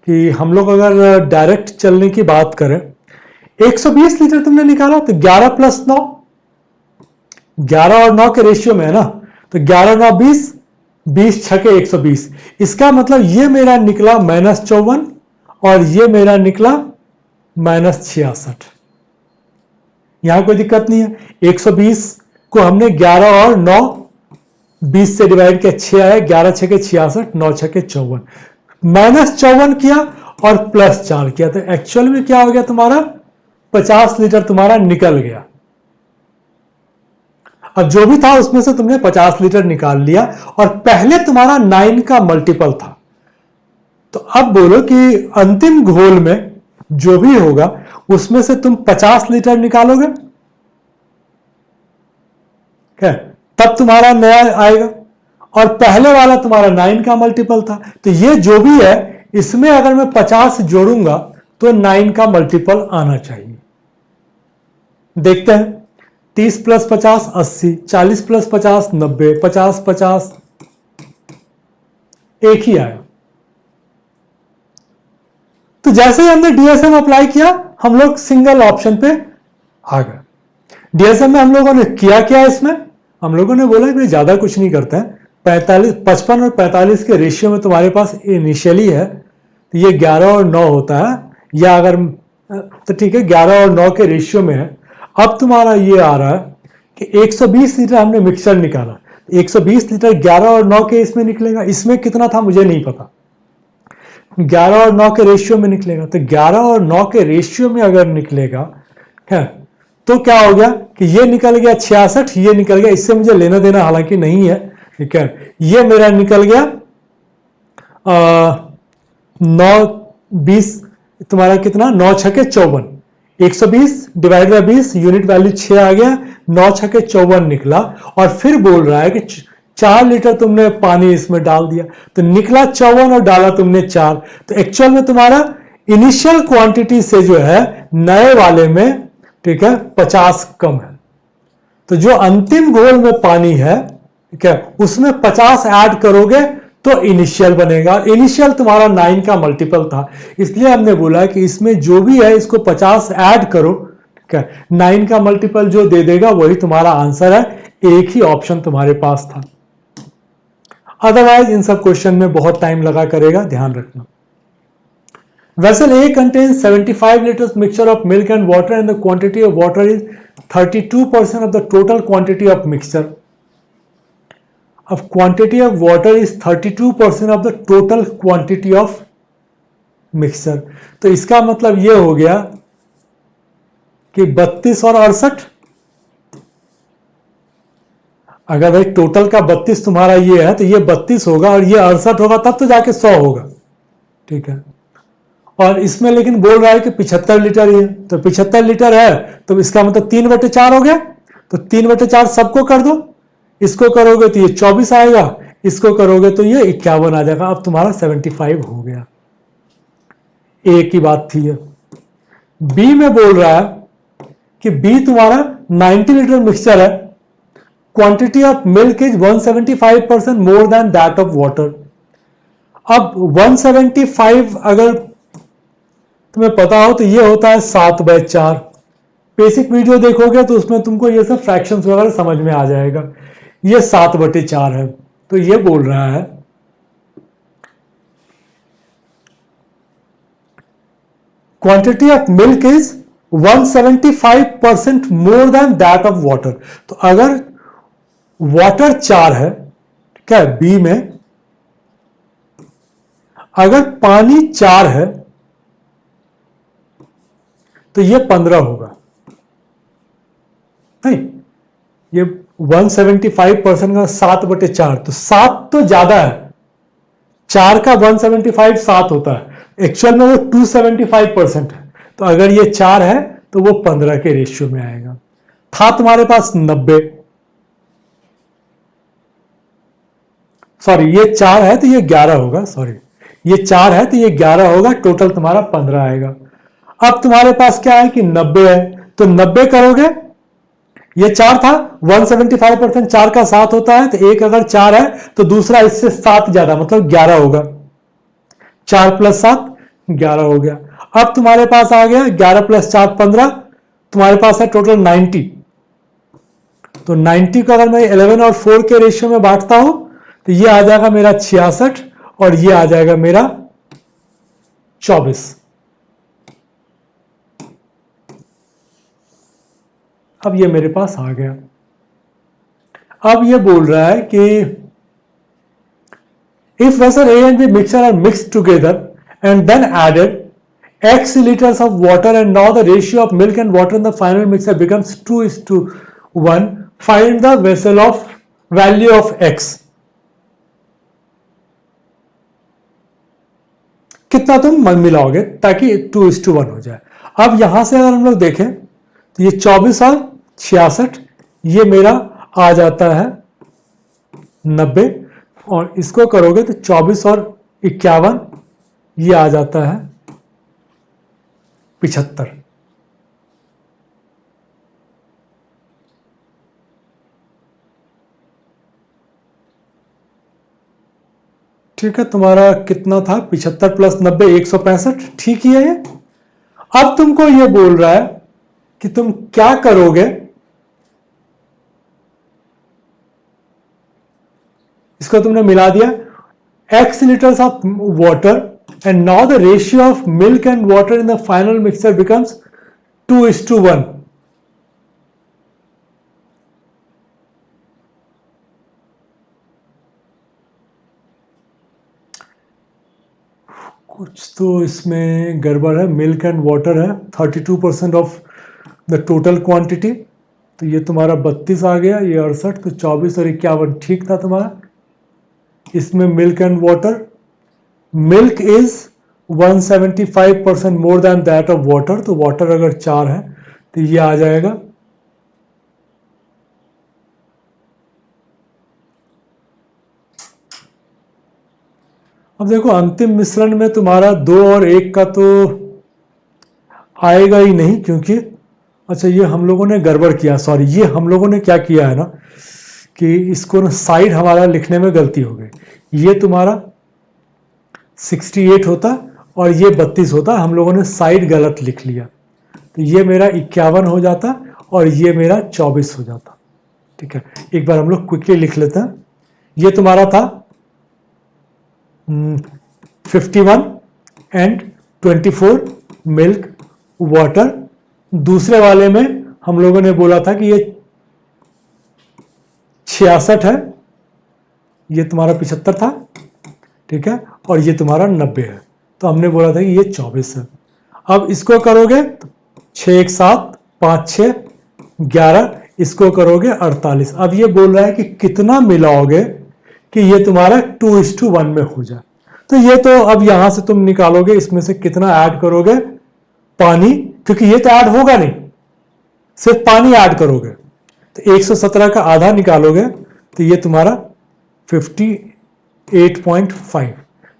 कि हम लोग अगर डायरेक्ट चलने की बात करें, 120 लीटर तुमने निकाला, तो 11 प्लस 9, 11 और 9 के रेशियो में है ना, तो 11 9 20, 20 छके 120। इसका मतलब ये मेरा निकला -54 और ये मेरा निकला -66। यहां कोई दिक्कत नहीं है। 120 को हमने 11 और 9 20 से डिवाइड किया, 6 आया, 11 छके 66, 9 छके 54, -54 किया और +4 किया, तो एक्चुअल में क्या हो गया तुम्हारा? 50 लीटर तुम्हारा निकल गया। अब जो भी था उसमें से तुमने 50 लीटर निकाल लिया, और पहले तुम्हारा 9 का मल्टीपल था। तो अब बोलो कि अंतिम घोल में जो भी होगा उसमें से तुम 50 लीटर निकालोगे, क्या? तब तुम्हारा नया आएगा, और पहले वाला तुम्हारा 9 का मल्टीपल था। तो ये जो भी है, इसमें अगर मैं 50 जोड़ूंगा तो 9 का मल्टीपल आना चाहिए। देखते हैं, 30 प्लस 50 80, 40 प्लस 50 90, 50 50 एक ही आया। तो जैसे ही हमने डीएसएम अप्लाई किया, हम लोग सिंगल ऑप्शन पे आ गए। डीएसएम में हम लोगों ने किया क्या? इसमें हम लोगों ने बोला कि ज्यादा कुछ नहीं करते हैं। 55 और 45 के रेशियो में तुम्हारे पास इनिशियली है, तो ये 11 और 9 होता है, या अगर तो ठीक है 11 और 9 के रेशियो में है। अब तुम्हारा ये आ रहा है कि 120 लीटर हमने मिक्सचर निकाला, 120 लीटर 11 और 9 के इसमें निकलेगा। इसमें कितना था मुझे नहीं पता, 11 और 9 के रेशियो में निकलेगा। तो 11 और 9 के रेशियो में अगर निकलेगा है, तो क्या हो गया कि ये निकल गया 66, ये निकल गया, इससे मुझे लेना देना हालांकि नहीं है। ठीक है, ये मेरा निकल गया 9 20, तुम्हारा कितना? 9 छके 54, 120 डिवाइड बाय 20, यूनिट वैल्यू 6 आ गया, 9 छके 54 निकला। और फिर बोल रहा है कि 4 लीटर तुमने पानी इसमें डाल दिया, तो निकला 54 और डाला तुमने 4। तो एक्चुअल में तुम्हारा इनिशियल क्वांटिटी से जो है नए वाले में, ठीक है, 50 कम है। तो जो अंतिम घोल में पानी है, ठीक है, उसमें 50 ऐड करोगे तो इनिशियल बनेगा। इनिशियल तुम्हारा 9 का मल्टीपल था, इसलिए हमने बोला कि इसमें जो भी है इसको 50 ऐड करो। ठीक है, 9 का मल्टीपल जो दे देगा वही तुम्हारा आंसर है। एक ही ऑप्शन तुम्हारे पास था, अदरवाइज इन सब क्वेश्चन में बहुत टाइम लगा करेगा, ध्यान रखना। Vessel A contains 75 liters mixture of milk and water, and the quantity of water is 32% of the total quantity of mixture. Of quantity of water is 32% of the total quantity of mixture. तो इसका मतलब ये हो गया कि 32 और 68, अगर भाई टोटल का 32 तुम्हारा ये है, तो ये 32 होगा और ये 68 होगा, तब तो जाके 100 होगा। ठीक है, और इसमें लेकिन बोल रहा है कि 75 लीटर ही है, तो 75 लीटर है तो इसका मतलब 3/4 हो गया। तो 3/4 सबको कर दो, इसको करोगे तो ये 24 आएगा, इसको करोगे तो ये 51 आ जाएगा। अब तुम्हारा 75 हो गया। ए की बात थी ये। बी में बोल रहा है कि बी तुम्हारा 90 लीटर मिक्सचर है, quantity of milk is 175% more than that of water. अब 175 अगर तुम्हें पता हो तो ये होता है 7/4। बेसिक वीडियो देखोगे तो उसमें तुमको ये सब फ्रैक्शंस वगैरह समझ में आ जाएगा। ये 7/4 है, तो ये बोल रहा है quantity of milk is 175% more than that of water. तो अगर वाटर 4 है, क्या बी में, अगर पानी 4 है तो ये 15 होगा। नहीं, ये 175% का 7/4, तो 7 तो ज्यादा है, 4 का 175 7 होता है, एक्चुअल में वो 275% है। तो अगर ये 4 है तो वो 15 के रेशियो में आएगा। था तुम्हारे पास 90, सॉरी ये 4 है तो ये 11 होगा, सॉरी ये 4 है तो ये 11 होगा, टोटल तुम्हारा 15 आएगा। अब तुम्हारे पास क्या है कि 90 है, तो 90 करोगे, ये 4 था, 175% 4 का 7 होता है, तो एक अगर 4 है तो दूसरा इससे 7 ज्यादा मतलब 11 होगा। 4 + 7 11 हो गया। अब तुम्हारे पास आ गया 11 + 4 15, तुम्हारे पास है टोटल 90। तो 90 को अगर मैं 11 और 4 के रेशियो में बांटता हूं तो ये आ जाएगा मेरा 66 और ये आ जाएगा मेरा 24। अब ये मेरे पास आ गया। अब ये बोल रहा है कि if vessel A and B mixture are mixed together and then added x liters of water and now the ratio of milk and water in the final mixture becomes 2:1, find the vessel of value of x। कितना तुम मिलाओगे ताकि 2:1 हो जाए। अब यहां से अगर हम लोग देखें तो ये 24 और 66 ये मेरा आ जाता है 90, और इसको करोगे तो 24 और 51 ये आ जाता है 75। ठीक है, तुम्हारा कितना था, 75 + 90 165, ठीक ही है ये। अब तुमको ये बोल रहा है कि तुम क्या करोगे, इसको तुमने मिला दिया, x liters of water and now the ratio of milk and water in the final mixture becomes 2:1। कुछ तो इसमें गड़बड़ है, मिल्क एंड वाटर है 32% ऑफ द टोटल क्वांटिटी, तो ये तुम्हारा 32 आ गया, ये 68, तो 24 और 51 ठीक था तुम्हारा। इसमें milk and water, milk is 175% more than that of water, तो वाटर अगर 4 है तो ये आ जाएगा अब देखो अंतिम मिश्रण में तुम्हारा 2 और 1 का तो आएगा ही नहीं, क्योंकि अच्छा ये हम लोगों ने गड़बड़ किया, सॉरी ये हम लोगों ने क्या किया है ना कि इसको ना साइड हमारा लिखने में गलती हो गई। ये तुम्हारा 68 होता और ये 32 होता, हम लोगों ने साइड गलत लिख लिया, तो ये मेरा 51 हो जाता और ये मेरा 24 हो जाता। ठीक है, एक बार हम लोग क्विकली लिख लेते हैं। ये तुम्हारा था 51 एंड 24 मिल्क वाटर। दूसरे वाले में हम लोगों ने बोला था कि ये 66 है, ये तुम्हारा 75 था, ठीक है, और ये तुम्हारा 90 है, तो हमने बोला था कि ये 24 है। अब इसको करोगे तो 6 1 7 5 6 11, इसको करोगे 48। अब ये बोल रहा है कि कितना मिलाओगे कि ये तुम्हारा 2:1 में हो जाए। तो ये तो अब यहां से तुम निकालोगे, इसमें से कितना ऐड करोगे, पानी, क्योंकि ये तो ऐड होगा नहीं, सिर्फ पानी ऐड करोगे, तो 117 का आधा निकालोगे तो ये तुम्हारा 58.5,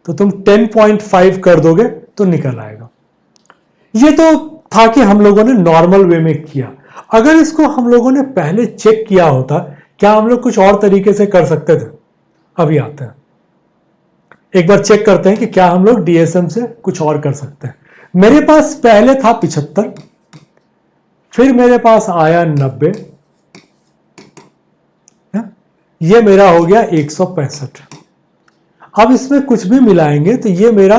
तो तुम 10.5 कर दोगे तो निकल आएगा। ये तो था कि हम लोगों ने नॉर्मल वे में किया। अगर इसको हम लोगों ने पहले चेक किया होता, क्या हम लोग कुछ और तरीके से कर सकते थे? अभी आते हैं, एक बार चेक करते हैं कि क्या हम लोग डीएसएम से कुछ और कर सकते हैं। मेरे पास पहले था 75, फिर मेरे पास आया 90, ये मेरा हो गया 165। अब इसमें कुछ भी मिलाएंगे तो ये मेरा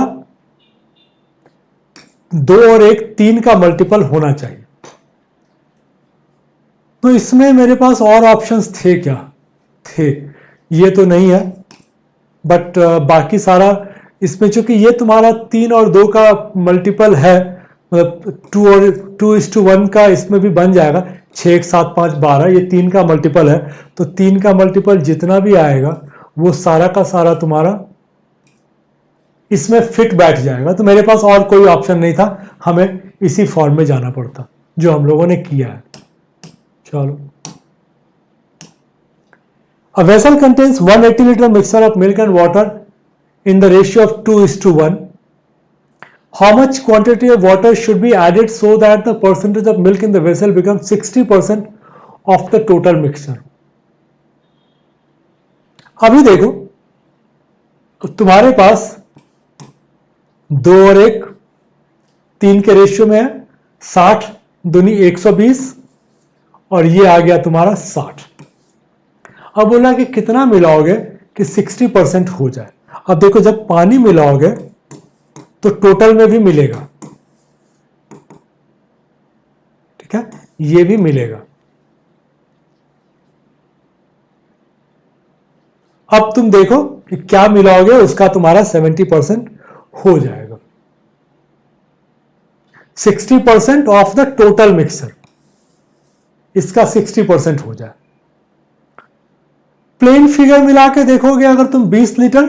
2 और 1 3 का मल्टीपल होना चाहिए। तो इसमें मेरे पास और ऑप्शंस थे क्या? थे, ये तो नहीं है, बट बाकी सारा इसमें, चूंकि ये तुम्हारा 3 और 2 का मल्टीपल है, मतलब 2 और 2:1 का इसमें भी बन जाएगा, 6 1 7 5 12, ये 3 का मल्टीपल है, तो 3 का मल्टीपल जितना भी आएगा वो सारा का सारा तुम्हारा इसमें फिट बैठ जाएगा। तो मेरे पास और कोई ऑप्शन नहीं था, हमें इसी फॉर्म में जाना पड़ता जो हम लोगों ने किया है। चलो, a vessel contains 180 liter mixture of milk and water in the ratio of 2:1. How much quantity of water should be added so that the percentage of milk in the vessel becomes 60% of the total mixture? अभी देखो, तुम्हारे पास 2 और 1 3 के ratio में है, 60 दूनी 120, और ये आ गया तुम्हारा 60। अब बोला कि कितना मिलाओगे कि 60% हो जाए। अब देखो, जब पानी मिलाओगे तो टोटल में भी मिलेगा, ठीक है, ये भी मिलेगा। अब तुम देखो कि क्या मिलाओगे, उसका तुम्हारा 70% हो जाएगा। 60% ऑफ द टोटल मिक्सर, इसका 60% हो जाए। प्लेन फिगर मिला के देखोगे, अगर तुम 20 लीटर,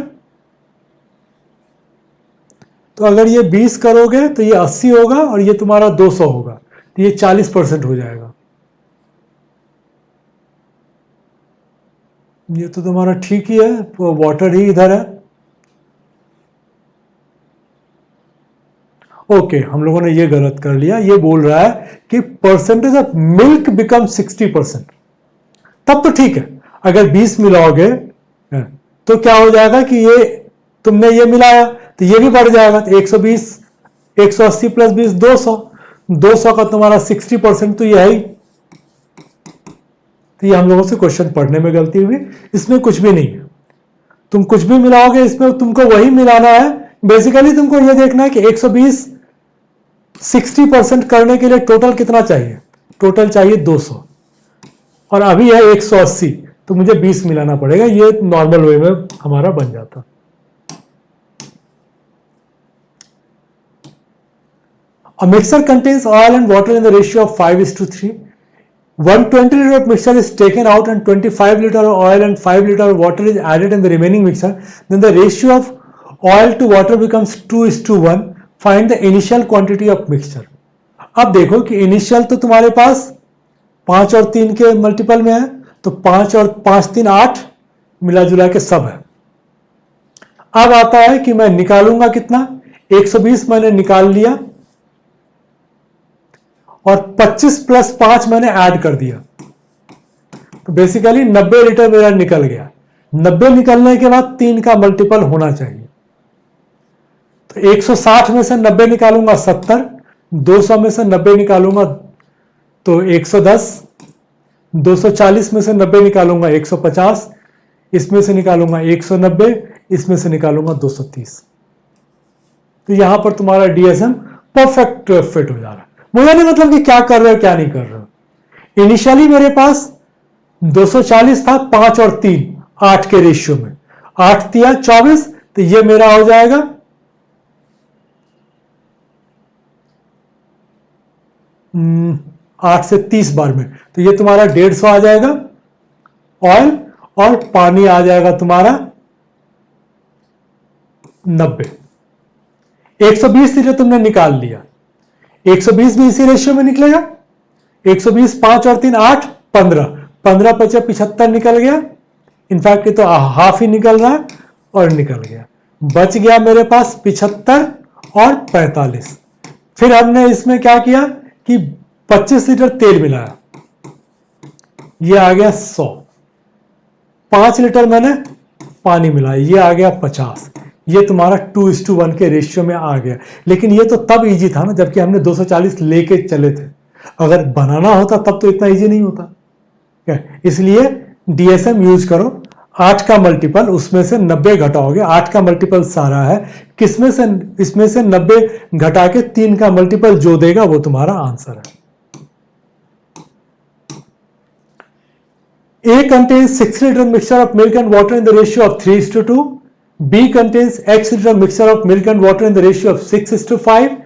तो अगर ये 20 करोगे तो ये 80 होगा, और ये तुम्हारा 200 होगा, तो ये 40% हो जाएगा। ये तो तुम्हारा ठीक ही है, वाटर ही इधर है। ओके, हम लोगों ने ये गलत कर लिया, ये बोल रहा है कि परसेंटेज ऑफ मिल्क बिकम 60%, तब तो ठीक है। अगर 20 मिलाओगे तो क्या हो जाएगा कि ये तुमने ये मिलाया तो ये भी बढ़ जाएगा, तो 120 180 प्लस 20 200, 200 का तुम्हारा 60% तो ये है ही। तो ये हम लोगों से क्वेश्चन पढ़ने में गलती हुई, इसमें कुछ भी नहीं है। तुम कुछ भी मिलाओगे, इसमें तुमको वही मिलाना है। बेसिकली तुमको ये देखना है कि 120 60% करने के लिए टोटल कितना चाहिए, टोटल चाहिए 200, और अभी है 180, तो मुझे 20 मिलाना पड़ेगा। ये नॉर्मल वे में हमारा बन जाता। A mixture contains oil and water in the ratio of 5:3. 120 liter of mixture is taken out and 25 liter of oil and 5 liter of water is added in the remaining mixture. Then the ratio of oil to water becomes 2:1. Find the initial quantity of mixture. अब देखो कि initial तो तुम्हारे पास 5 और 3 के multiple में है, तो 5 और 5 3 8 मिला जुला के सब है। अब आता है कि मैं निकालूंगा कितना, 120 मैंने निकाल लिया, और 25 प्लस 5 मैंने ऐड कर दिया, तो बेसिकली 90 लीटर मेरा निकल गया। 90 निकलने के बाद 3 का मल्टीपल होना चाहिए, तो 160 में से 90 निकालूंगा 70, 200 में से 90 निकालूंगा तो 110, 240 में से 90 निकालूंगा 150, इसमें से निकालूंगा 190, इसमें से निकालूंगा 230। तो यहां पर तुम्हारा डीएसएम परफेक्ट फिट हो जा रहा है। मुझे नहीं मतलब कि क्या कर रहे हो क्या नहीं कर रहे हो। इनिशियली मेरे पास 240 था, 5 और 3 8 के रेशियो में, 8 तिया 24, तो ये मेरा हो जाएगा 8 से 30 बार में, तो ये तुम्हारा 150 आ जाएगा ऑयल, और पानी आ जाएगा तुम्हारा 90। 120 लीटर तुमने निकाल लिया, 120 भी इसी रेशियो में निकलेगा। 120 5 और 3 8, 15, 15 पचे 75 निकल गया। इनफैक्ट ये तो हाफ ही निकल रहा है और निकल गया। बच गया मेरे पास 75 और 45। फिर हमने इसमें क्या किया कि 25 लीटर तेल मिलाया, ये आ गया 100। 5 लीटर मैंने पानी मिलाया, ये आ गया 50। ये तुम्हारा 2:1 के रेशियो में आ गया। लेकिन ये तो तब इजी था ना जबकि हमने 240 लेके चले थे। अगर बनाना होता तब तो इतना इजी नहीं होता। इसलिए डीएसएम यूज करो। 8 का मल्टीपल, उसमें से 90 घटाओगे। 8 का मल्टीपल सारा है, किसमें से, इसमें से 90 घटा के 3 का मल्टीपल जो देगा वो तुम्हारा आंसर है। A contains 6 liter mixture of milk and water in the ratio of 3:2. B contains X liter mixture of milk and water in the ratio of 6:5.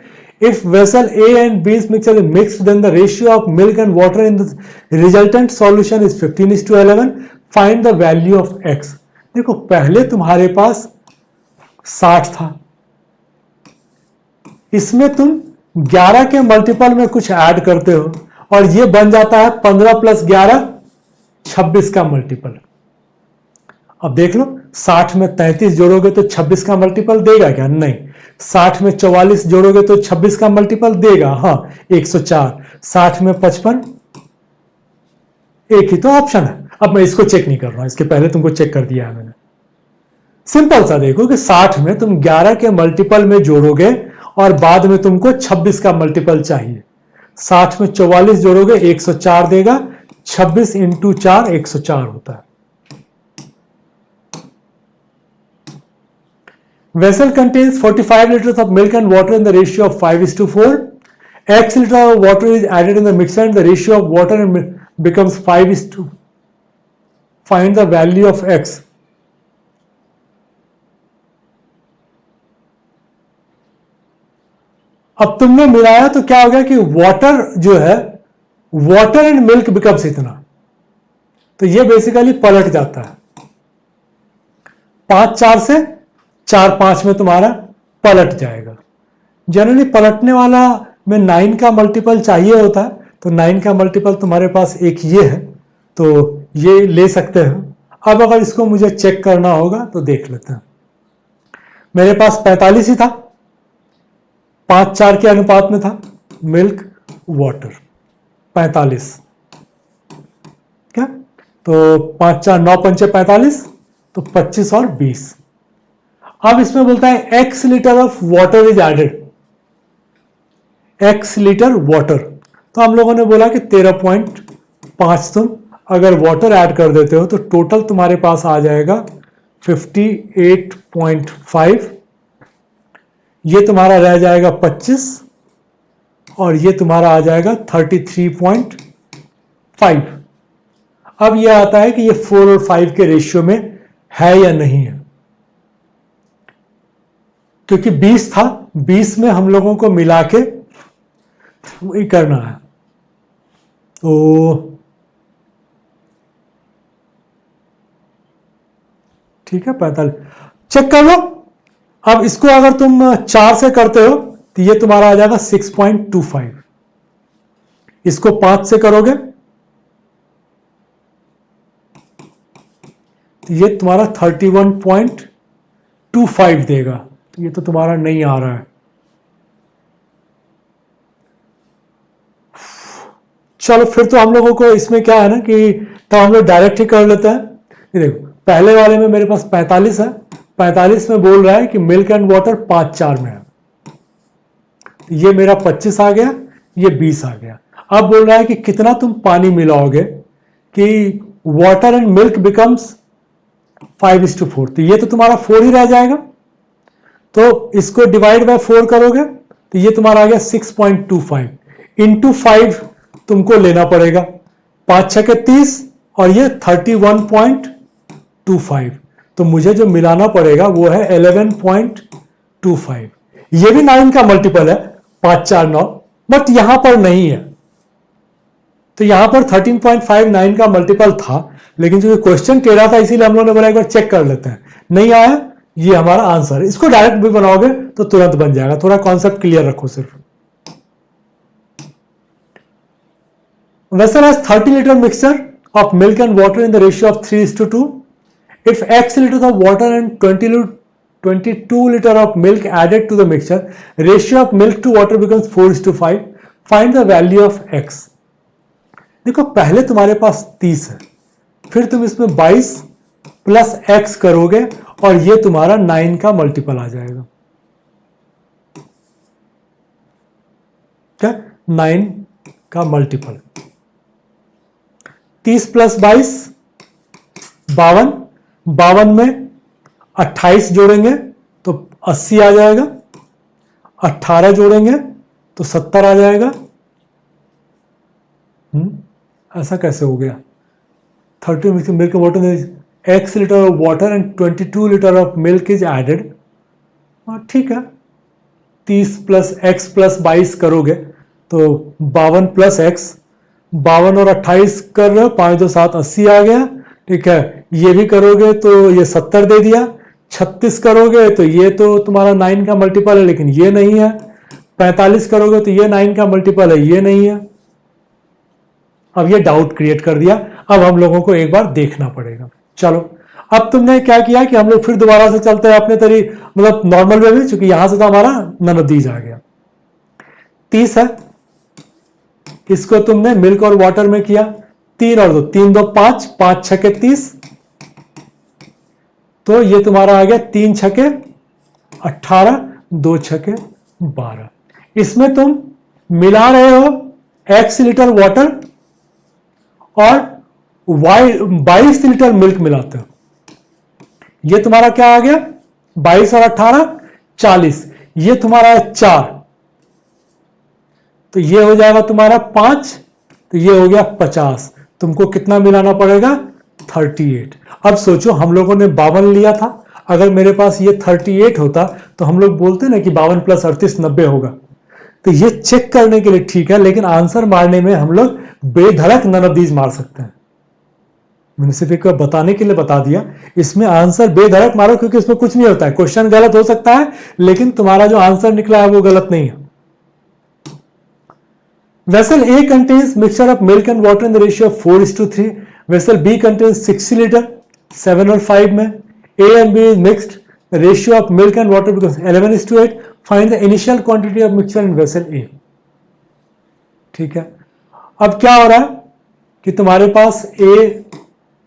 If vessel A and B's mixture is mixed, then the ratio of milk and water in the resultant solution is 15:11. Find the value of X. देखो पहले तुम्हारे पास 60 था, इसमें तुम 11 के multiple में कुछ add करते हो और ये बन जाता है 15 + 11 26 का मल्टीपल। अब देख लो 60 में 33 जोड़ोगे तो 26 का मल्टीपल देगा क्या? नहीं। 60 में 44 जोड़ोगे तो 26 का मल्टीपल देगा, हाँ 104। 60 में 55, एक ही तो ऑप्शन है। अब मैं इसको चेक नहीं कर रहा हूं, इसके पहले तुमको चेक कर दिया है मैंने। सिंपल सा देखो कि 60 में तुम 11 के मल्टीपल में जोड़ोगे और बाद में तुमको 26 का मल्टीपल चाहिए। 60 में 44 जोड़ोगे 104 देगा, 26 × 4 104 होता है। Vessel contains 45 liters of milk and water in the ratio of 5:4. X liter of water is added in the mixer and the ratio of water and milk becomes 5:2. Find the value of X. अब तुमने मिलाया तो क्या हो गया कि water जो है, वाटर एंड मिल्क बिकम्स इतना, तो ये बेसिकली पलट जाता है। 5 4 से 4 5 में तुम्हारा पलट जाएगा। जनरली पलटने वाला में 9 का मल्टीपल चाहिए होता है, तो 9 का मल्टीपल तुम्हारे पास एक ये है, तो ये ले सकते हैं। अब अगर इसको मुझे चेक करना होगा तो देख लेते हैं। मेरे पास 45 ही था, 5 4 के अनुपात में था, मिल्क वाटर 45, क्या तो 5 4 9 5 45, तो 25 और 20। अब इसमें बोलता है X litre of water is added, X litre water, तो हम लोगों ने बोला कि 13.5 तुम अगर वाटर ऐड कर देते हो तो टोटल तुम्हारे पास आ जाएगा 58.5। ये तुम्हारा रह जाएगा 25 और ये तुम्हारा आ जाएगा 33.5। अब ये आता है कि ये 4 और 5 के रेशियो में है या नहीं है, क्योंकि 20 था, 20 में हम लोगों को मिला के वही करना है। तो ठीक है 45 चेक कर लो। अब इसको अगर तुम 4 से करते हो तो ये तुम्हारा आ जाएगा 6.25। इसको 5 से करोगे तो ये तुम्हारा 31.25 देगा, तो ये तो तुम्हारा नहीं आ रहा है। चलो फिर तो हम लोगों को इसमें क्या है ना कि तो हम लोग डायरेक्ट ही कर लेते हैं। देखो पहले वाले में मेरे पास 45 है, 45 में बोल रहा है कि मिल्क एंड वाटर 5 4 में है, ये मेरा 25 आ गया, ये 20 आ गया। अब बोल रहा है कि कितना तुम पानी मिलाओगे कि वाटर एंड मिल्क बिकम्स 5:4, तो ये तो तुम्हारा 4 ही रह जाएगा, तो इसको डिवाइड बाय 4 करोगे तो ये तुम्हारा आ गया 6.25 इंटू 5 तुमको लेना पड़ेगा, 5 6 के 30 और ये 31.25, तो मुझे जो मिलाना पड़ेगा वो है 11.25। ये भी 9 का मल्टीपल है, 5 4 9, बट यहां पर नहीं है, तो यहां पर 13.59 का मल्टीपल था, लेकिन जो क्वेश्चन टेढ़ा था इसीलिए हम लोगों ने बोला एक बार चेक कर लेते हैं। नहीं आया ये हमारा आंसर है। इसको डायरेक्ट भी बनाओगे तो तुरंत बन जाएगा, थोड़ा कॉन्सेप्ट क्लियर रखो सिर्फ। Vessel has 30 liter mixture of milk and water in the ratio of 3:2. If X liters of water and 22 liter of milk added to the mixture, ratio of milk to water becomes 4:5. Find the value of X. देखो पहले तुम्हारे पास 30 है, फिर तुम इसमें 22 plus X करोगे और ये तुम्हारा 9 का मल्टीपल आ जाएगा। क्या 9 का मल्टीपल, 30 प्लस 22 52, 52 में 28 जोड़ेंगे तो 80 आ जाएगा, 18 जोड़ेंगे तो 70 आ जाएगा। ऐसा कैसे हो गया? 30 milk water, X litre of water and 22 litre of milk is added. ठीक है, 30 प्लस X प्लस 22 करोगे तो 52 प्लस X, 52 और 28 कर रहे हो, 5 2 7 80 आ गया। ठीक है, ये भी करोगे तो ये 70 दे दिया। 36 करोगे तो ये तो तुम्हारा 9 का मल्टीपल है लेकिन ये नहीं है। 45 करोगे तो ये 9 का मल्टीपल है, ये नहीं है। अब ये डाउट क्रिएट कर दिया। अब हम लोगों को एक बार देखना पड़ेगा। चलो, अब तुमने क्या किया कि हम लोग फिर दोबारा से चलते हैं अपने मतलब नॉर्मल वे में, चूंकि यहां से तो हमारा नन ऑफ दीज आ गया। 30 है, इसको तुमने मिल्क और वाटर में किया, 3 और 2, 3 2 5, 5 छके 30, तो ये तुम्हारा आ गया 3 छके 18, 2 छके 12। इसमें तुम मिला रहे हो X लीटर वाटर और 22 लीटर मिल्क मिलाते हो। ये तुम्हारा क्या आ गया? 22 और 18 40, ये तुम्हारा है 4, तो ये हो जाएगा तुम्हारा 5, तो ये हो गया 50। तुमको कितना मिलाना पड़ेगा? 38। अब सोचो, हम लोगों ने 52 लिया था, अगर मेरे पास ये 38 होता तो हम लोग बोलते ना कि 52 प्लस 38 90 होगा। तो ये चेक करने के लिए ठीक है, लेकिन आंसर मारने में हम लोग बेधड़क नन ऑफ दीज मार सकते हैं। मैंने सिर्फ एक बताने के लिए बता दिया, इसमें आंसर बेधड़क मारो क्योंकि इसमें कुछ नहीं होता है। क्वेश्चन गलत हो सकता है लेकिन तुम्हारा जो आंसर निकला है वो गलत नहीं है। Vessel A contains mixture of milk and water in the ratio of 4:3. Vessel B contains 60 liter, 7 और 5 में। A and B is mixed. The ratio of milk and water becomes 11:8. Find the initial quantity of mixture in vessel A. ठीक है, अब क्या हो रहा है कि तुम्हारे पास A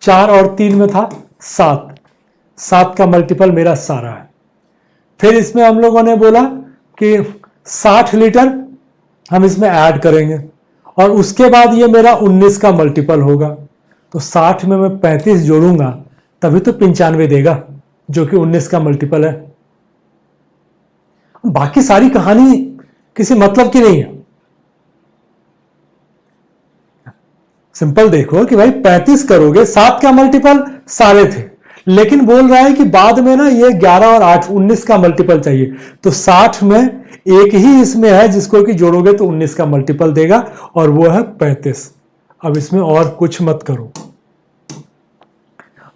4 और 3 में था 7, 7 का मल्टीपल मेरा सारा है। फिर इसमें हम लोगों ने बोला कि 60 लीटर हम इसमें ऐड करेंगे और उसके बाद ये मेरा 19 का मल्टीपल होगा। तो 60 में मैं 35 जोड़ूंगा तभी तो 95 देगा, जो कि 19 का मल्टीपल है। बाकी सारी कहानी किसी मतलब की नहीं है। सिंपल देखो कि भाई 35 करोगे, 7 का मल्टीपल सारे थे, लेकिन बोल रहा है कि बाद में ना ये 11 और 8 19 का मल्टीपल चाहिए। तो 60 में एक ही इसमें है जिसको कि जोड़ोगे तो 19 का मल्टीपल देगा और वो है 35। अब इसमें और कुछ मत करो।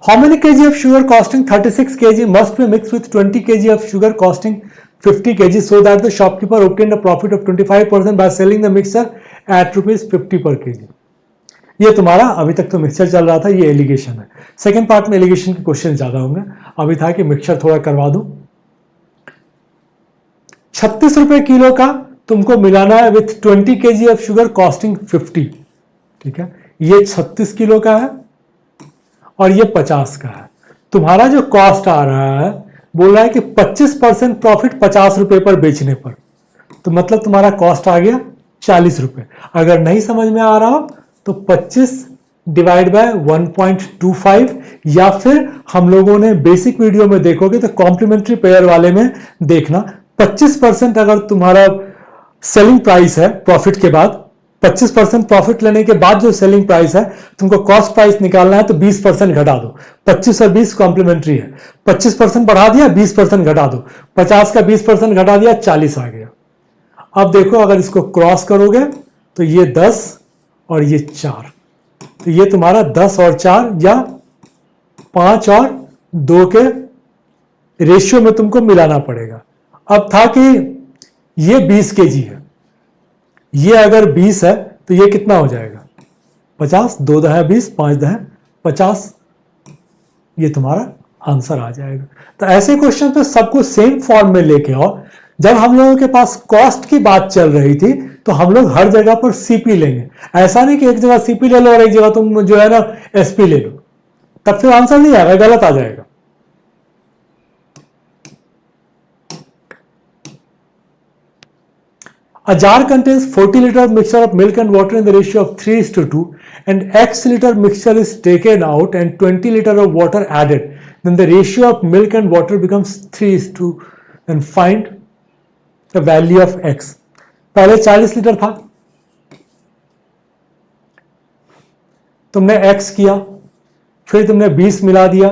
How many kg of sugar costing 36 kg must be mixed with 20 kg of sugar costing 50 kg so that the shopkeeper obtained a profit of 25% by selling the mixture at ₹50 per kg? ये तुम्हारा अभी तक तो mixture चल रहा था, ये allegation है। सेकंड पार्ट में एलिगेशन के क्वेश्चन ज्यादा होंगे, अभी था कि मिक्सचर थोड़ा करवा दूं। 36 रुपए किलो का तुमको मिलाना है with 20 kg of sugar costing 50। ठीक है, ये 36 किलो का है और ये 50 का है। तुम्हारा जो कॉस्ट आ रहा है बोल रहा है कि 25% प्रॉफिट 50 रुपए पर बेचने पर, तो मतलब तुम्हारा कॉस्ट आ गया 40 रुपए। अगर नहीं समझ में आ रहा हो तो 25 डिवाइड बाय 1.25, या फिर हम लोगों ने बेसिक वीडियो में देखोगे तो कॉम्प्लीमेंट्री पेयर वाले में देखना। 25% अगर तुम्हारा सेलिंग प्राइस है प्रॉफिट के बाद, 25% प्रॉफिट लेने के बाद जो सेलिंग प्राइस है, तुमको कॉस्ट प्राइस निकालना है तो 20% घटा दो। 25 और 20 कॉम्प्लीमेंट्री है, 25% बढ़ा दिया, 20% घटा दो, 50 का 20% घटा दिया, 40 आ गया। अब देखो अगर इसको क्रॉस करोगे तो ये 10 और ये 4, तो ये तुम्हारा 10 और 4 या 5 और 2 के रेशियो में तुमको मिलाना पड़ेगा। अब था कि ये 20 kg है, ये अगर 20 है तो ये कितना हो जाएगा 50, 2 दहा 20, 5 दहा 50, ये तुम्हारा आंसर आ जाएगा। तो ऐसे क्वेश्चन पे सबको सेम फॉर्म में लेके आओ। जब हम लोगों के पास कॉस्ट की बात चल रही थी तो हम लोग हर जगह पर सीपी लेंगे, ऐसा नहीं कि एक जगह सीपी ले लो और एक जगह तुम जो है ना एसपी ले लो, तब फिर आंसर नहीं आएगा, गलत आ जाएगा। A jar contains 40 liter mixture of milk and water in the ratio of 3:2 and X liter mixture is taken out and 20 liter of water added. Then the ratio of milk and water becomes 3:2 and find the value of X. पहले 40 litre था, तुमने X किया, फिर तुमने 20 मिला दिया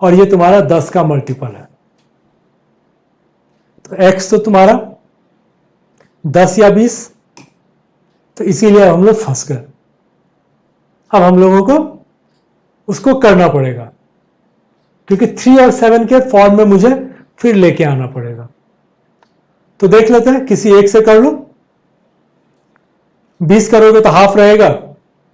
और ये तुम्हारा 10 का मल्टीपल है, तो X तो तुम्हारा 10 या 20, तो इसीलिए हम लोग फंस गए। अब हम लोगों को उसको करना पड़ेगा क्योंकि 3 और 7 के फॉर्म में मुझे फिर लेके आना पड़ेगा। तो देख लेते हैं, किसी एक से कर लो, 20 करोगे तो हाफ रहेगा,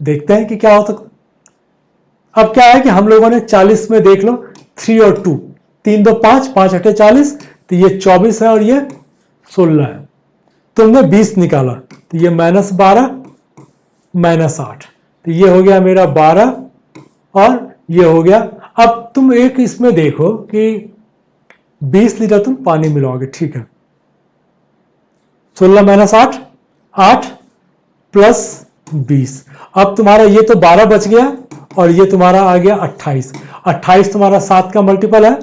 देखते हैं कि क्या हो सकता। अब क्या है कि हम लोगों ने 40 में देख लो 3 और 2, 3 2 5, 5 8 40, तो ये 24 है और ये 16 है। तुमने 20 निकाला तो ये -12 -8, तो ये हो गया मेरा 12 और ये हो गया। अब तुम एक इसमें देखो कि 20 लीटर तुम पानी मिलाओगे, ठीक है, 16 - 8, 8 + 20, अब तुम्हारा ये तो 12 बच गया और ये तुम्हारा आ गया 28। 28 तुम्हारा 7 का मल्टीपल है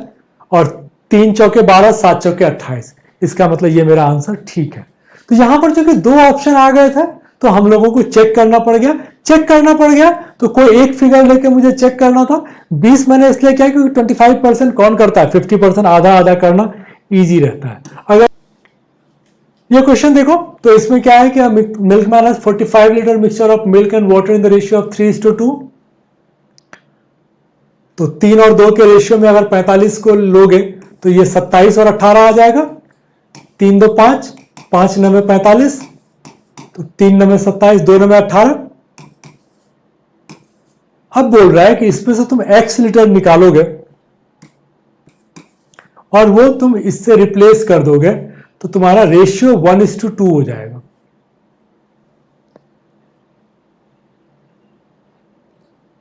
और 3 चौके 12, 7 चौके 28, इसका मतलब ये मेरा आंसर ठीक है। तो यहां पर जो कि 2 ऑप्शन आ गए थे तो हम लोगों को चेक करना पड़ गया, तो कोई एक फिगर लेके मुझे चेक करना था। 20 मैंने इसलिए किया क्योंकि 25% कौन करता है, 50% आधा आधा करना इजी रहता है। अगर ये क्वेश्चन देखो तो इसमें क्या है कि milk man 45 litre mixture of milk and water in the ratio of 3:2, तो 3 और 2 के रेशियो में अगर 45 को लोगे तो ये 27 और 18 आ जाएगा। 3 2 5, 5 9 45, तो 3 9 27, 2 9 18। अब बोल रहा है कि इसमें से तुम x लीटर निकालोगे और वो तुम इससे रिप्लेस कर दोगे तो तुम्हारा रेशियो 1:2 हो जाएगा।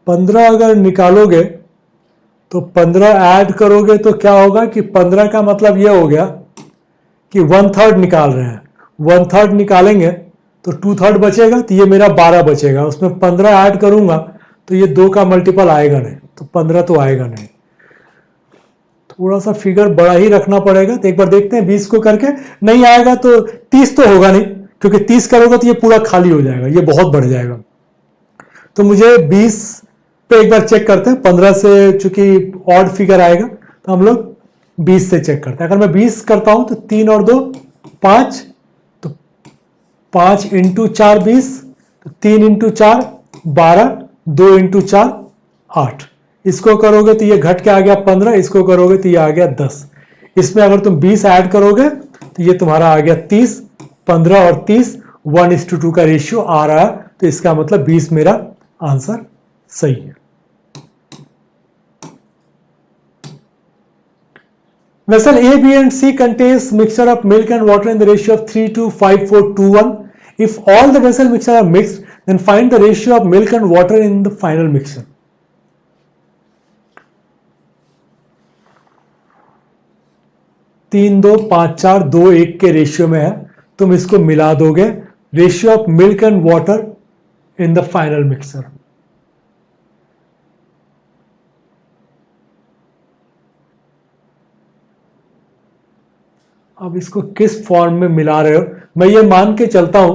पंद्रह अगर निकालोगे तो 15 ऐड करोगे तो क्या होगा कि 15 का मतलब यह हो गया कि 1/3 निकाल रहे हैं, 1/3 निकालेंगे तो 2/3 बचेगा, तो ये मेरा 12 बचेगा, उसमें 15 ऐड करूंगा तो ये 2 का मल्टीपल आएगा नहीं, तो 15 तो आएगा नहीं। थोड़ा सा फिगर बड़ा ही रखना पड़ेगा। तो एक बार देखते हैं 20 को करके, नहीं आएगा तो 30 तो होगा नहीं, क्योंकि 30 करोगे तो ये पूरा खाली हो जाएगा, ये बहुत बढ़ जाएगा। तो मुझे 20 पे एक बार चेक करते हैं, 15 से चूंकि ऑड फिगर आएगा तो हम लोग 20 से चेक करते हैं। अगर मैं 20 करता हूं तो 3 और 2 5, तो 5 × 4 20, तो 3 × 4 12, 2 × 4 8, इसको करोगे तो ये घट के आ गया 15, इसको करोगे तो ये आ गया 10। इसमें अगर तुम 20 ऐड करोगे तो ये तुम्हारा आ गया 30, 15 और 30 1:2 का रेशियो आ रहा है, तो इसका मतलब 20 मेरा आंसर सही है। Vessel A, B and C contains mixture of milk and water in the ratio of 3:5:4:2:1. If all the vessel mixture are mixed, then find the ratio of milk and water in the final mixture. 3 2 5 4 2 1 के ratio में है, तुम इसको मिला दोगे, ratio of milk and water in the final mixer. अब इसको किस फॉर्म में मिला रहे हो, मैं ये मान के चलता हूं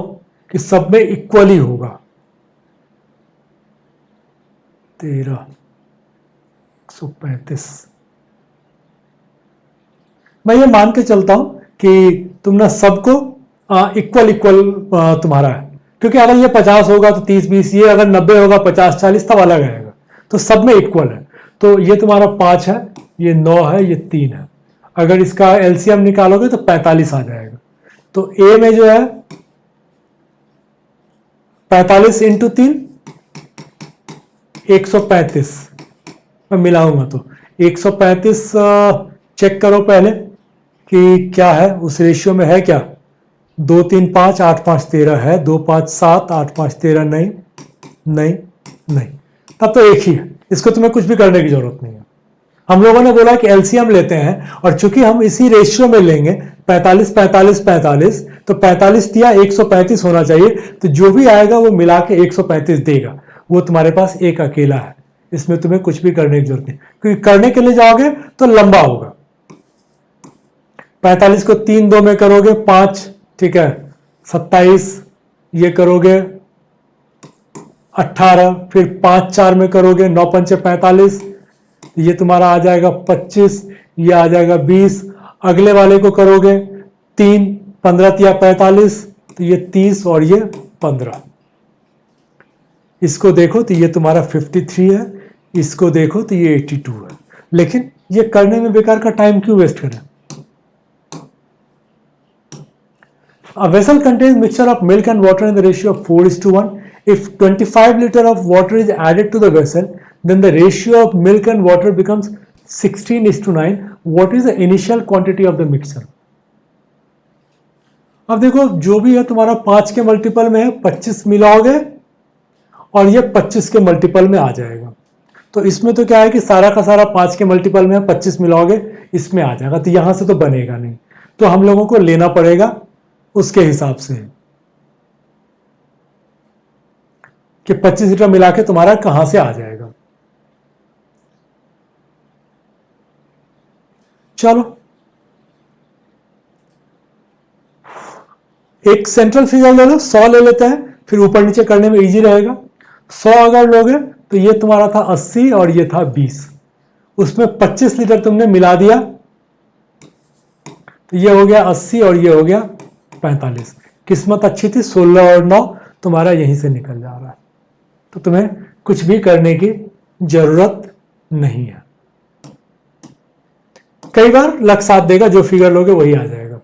कि सब में इक्वली होगा। 13 135, मैं ये मान के चलता हूं कि तुम ना सबको इक्वल तुम्हारा है, क्योंकि अगर ये 50 होगा तो 30 20, ये अगर 90 होगा 50 40 तब अलग आएगा, तो सब में इक्वल है। तो ये तुम्हारा 5 है, ये 9 है, ये 3 है। अगर इसका एलसीएम निकालोगे तो 45 आ जाएगा। तो ए में जो है 45 इंटू 3 135, मैं मिलाऊंगा तो 135 चेक करो पहले कि क्या है उस रेशियो में, है क्या? 2 3 5 8 5 13 है, 2 5 7 8 5 13 नहीं नहीं नहीं, तब तो एक ही है, इसको तुम्हें कुछ भी करने की जरूरत नहीं है। हम लोगों ने बोला कि एलसीएम लेते हैं, और चूंकि हम इसी रेशियो में लेंगे 45 45 45, तो 45 दिया 135 होना चाहिए, तो जो भी आएगा वो मिला के 135 देगा। वो तुम्हारे पास एक अकेला है, इसमें तुम्हें कुछ भी करने की जरूरत नहीं, क्योंकि करने के लिए जाओगे तो लंबा होगा। 45 को 3 2 में करोगे 5, ठीक है, 27, ये करोगे 18, फिर 5 4 में करोगे 9 5 45, ये तुम्हारा आ जाएगा 25, ये आ जाएगा 20। अगले वाले को करोगे 3 15 या 45, तो ये 30 और ये 15। इसको देखो तो ये तुम्हारा 53 है, इसको देखो तो ये 82 है। लेकिन ये करने में बेकार का टाइम क्यों वेस्ट करें? A vessel contains mixture of milk and water in the ratio of 4:1. If 25 liter of water is added to the vessel, then the ratio of milk and water becomes 16:9. What is the initial quantity of the mixture? अब देखो जो भी है तुम्हारा 5 के multiple में है, 25 मिलाओगे और ये 25 के मल्टीपल में आ जाएगा। तो इसमें तो क्या है कि सारा का सारा 5 के मल्टीपल में है, 25 मिलाओगे इसमें आ जाएगा, तो यहां से तो बनेगा नहीं, तो हम लोगों को लेना पड़ेगा उसके हिसाब से कि 25 लीटर मिला के तुम्हारा कहां से आ जाएगा। चलो एक सेंट्रल फिगर ले लो, 100 ले लेते हैं, फिर ऊपर नीचे करने में इजी रहेगा। 100 अगर लोगे तो ये तुम्हारा था 80 और ये था 20, उसमें 25 लीटर तुमने मिला दिया, तो ये हो गया 80 और ये हो गया 45। किस्मत अच्छी थी, 16 और 9 तुम्हारा यहीं से निकल जा रहा है, तो तुम्हें कुछ भी करने की जरूरत नहीं है। कई बार लक साथ देगा, जो फिगर लोगे वही आ जाएगा।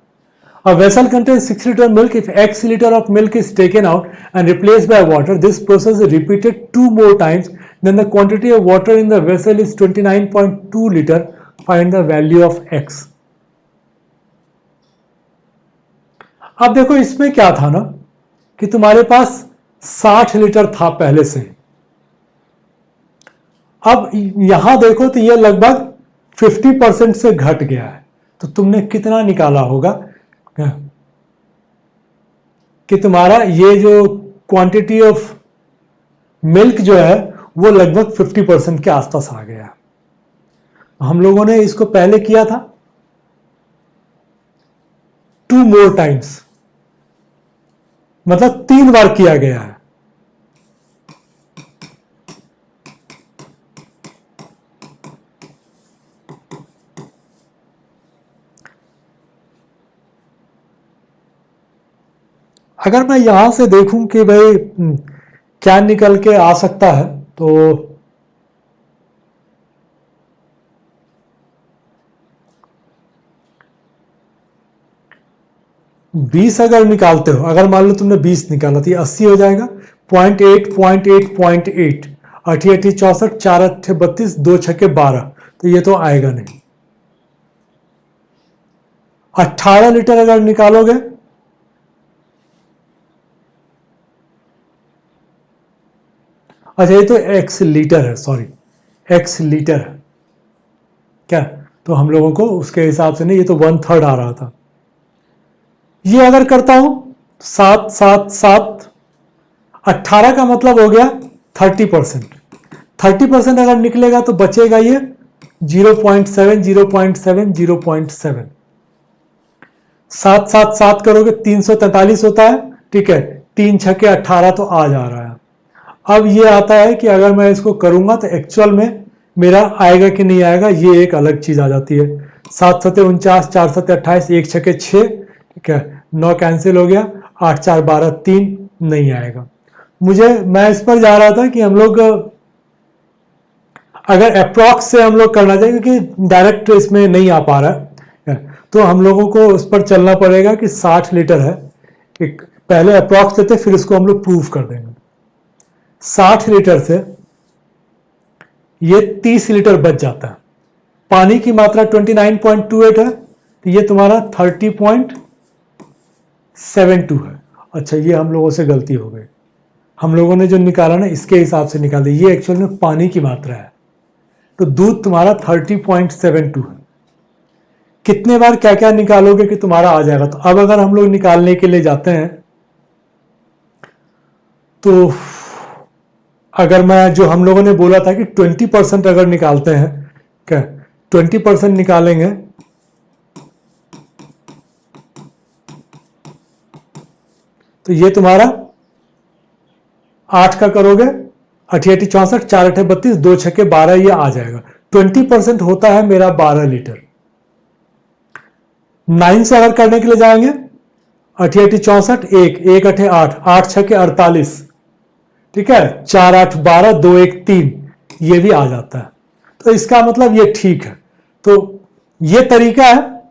A vessel contains 6 liter milk. If X liter of milk is taken out and replaced by water, this process is repeated 2 more times. Then the quantity of water in the vessel is 29.2 liter. Find the value of X. अब देखो इसमें क्या था ना कि तुम्हारे पास 60 litre था पहले से। अब यहां देखो तो ये लगभग 50% से घट गया है, तो तुमने कितना निकाला होगा कि तुम्हारा ये जो क्वांटिटी ऑफ मिल्क जो है वो लगभग 50% के आसपास आ गया। हम लोगों ने इसको पहले किया था 2 more times, मतलब 3 बार किया गया है। अगर मैं यहां से देखूं कि भाई क्या निकल के आ सकता है, तो बीस अगर निकालते हो, अगर मान लो तुमने 20 निकाला तो ये 80 हो जाएगा। 0.8 0.8 0.8 अठी अठी 64, 4 अठे 32, 2 छक्के 12, तो ये तो आएगा नहीं। 18 लीटर अगर निकालोगे अच्छा ये तो एक्स लीटर है, सॉरी एक्स लीटर है क्या, तो हम लोगों को उसके हिसाब से नहीं, ये तो 1/3 आ रहा था। ये अगर करता हूं 7 7 7, 18 का मतलब हो गया 30%। 30% अगर निकलेगा तो बचेगा ये 0.7 0.7 0.7। 7 7 7 करोगे 343 होता है, ठीक है, 3 छक्के 18 तो आ जा रहा है। अब ये आता है कि अगर मैं इसको करूंगा तो एक्चुअल में मेरा आएगा कि नहीं आएगा, ये एक अलग चीज आ जाती है। 7 7 49, 4 7 28, 1 छक्के 6, ठीक है, 9 कैंसिल हो गया, 8 4 12 3 नहीं आएगा। मैं इस पर जा रहा था कि हम लोग अगर अप्रॉक्स से हम लोग करना चाहिए क्योंकि डायरेक्ट इसमें नहीं आ पा रहा है, तो हम लोगों को उस पर चलना पड़ेगा कि 60 लीटर है। एक पहले अप्रॉक्स लेते फिर इसको हम लोग प्रूफ कर देंगे। 60 लीटर से ये 30 लीटर बच जाता है। पानी की मात्रा 29.28 है, तो ये तुम्हारा 30.72 है। अच्छा, ये हम लोगों से गलती हो गई, हम लोगों ने जो निकाला ना इसके हिसाब से निकाल दिया, ये एक्चुअल में पानी की मात्रा है। तो दूध तुम्हारा 30.72 है। कितने बार क्या क्या निकालोगे कि तुम्हारा आ जाएगा। तो अब अगर हम लोग निकालने के लिए जाते हैं, तो अगर मैं जो हम लोगों ने बोला था कि 20% अगर निकालते हैं, क्या 20% निकालेंगे तो ये तुम्हारा 8 का करोगे, 88 64, 4 8 32, 2 6 12, ये आ जाएगा। 20% होता है मेरा 12 लीटर। 9 से अगर करने के लिए जाएंगे, 88 64, 1 8 8, 8 6 48, ठीक है, 4 8 12, 2 1 3, ये भी आ जाता है। तो इसका मतलब ये ठीक है। तो ये तरीका है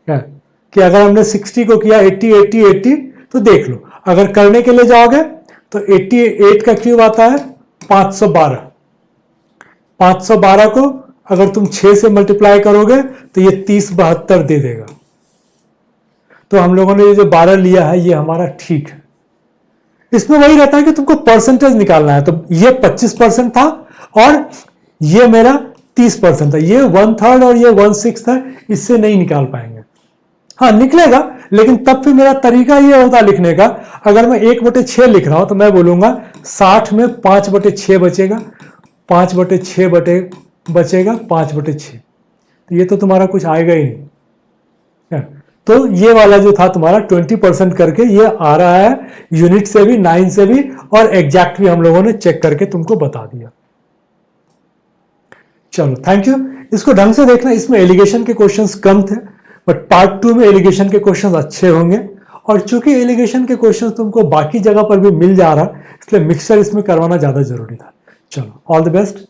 कि अगर हमने 60 को किया 80 80 80, तो देख लो अगर करने के लिए जाओगे तो 88 का क्यूब आता है 512। 512 को अगर तुम 6 से मल्टीप्लाई करोगे तो ये 3072 दे देगा। तो हम लोगों ने ये जो 12 लिया है ये हमारा ठीक है। इसमें वही रहता है कि तुमको परसेंटेज निकालना है। तो ये 25% था और ये मेरा 30% था। ये 1/3 और ये 1/6 है, इससे नहीं निकाल पाएंगे। हाँ निकलेगा, लेकिन तब फिर मेरा तरीका ये होता लिखने का, अगर मैं 1/6 लिख रहा हूं तो मैं बोलूंगा 60 में 5/6 बचेगा, 5/6 बचेगा 5/6। तो ये तो तुम्हारा कुछ आएगा ही नहीं। तो ये वाला जो था तुम्हारा 20% करके ये आ रहा है, यूनिट से भी, 9 से भी, और एग्जैक्ट भी हम लोगों ने चेक करके तुमको बता दिया। चलो थैंक यू। इसको ढंग से देखना, इसमें एलिगेशन के क्वेश्चंस कम थे, बट पार्ट 2 में एलिगेशन के क्वेश्चंस अच्छे होंगे। और चूंकि एलिगेशन के क्वेश्चंस तुमको बाकी जगह पर भी मिल जा रहा है, इसलिए मिक्सचर इसमें करवाना ज्यादा जरूरी था। चलो, ऑल द बेस्ट।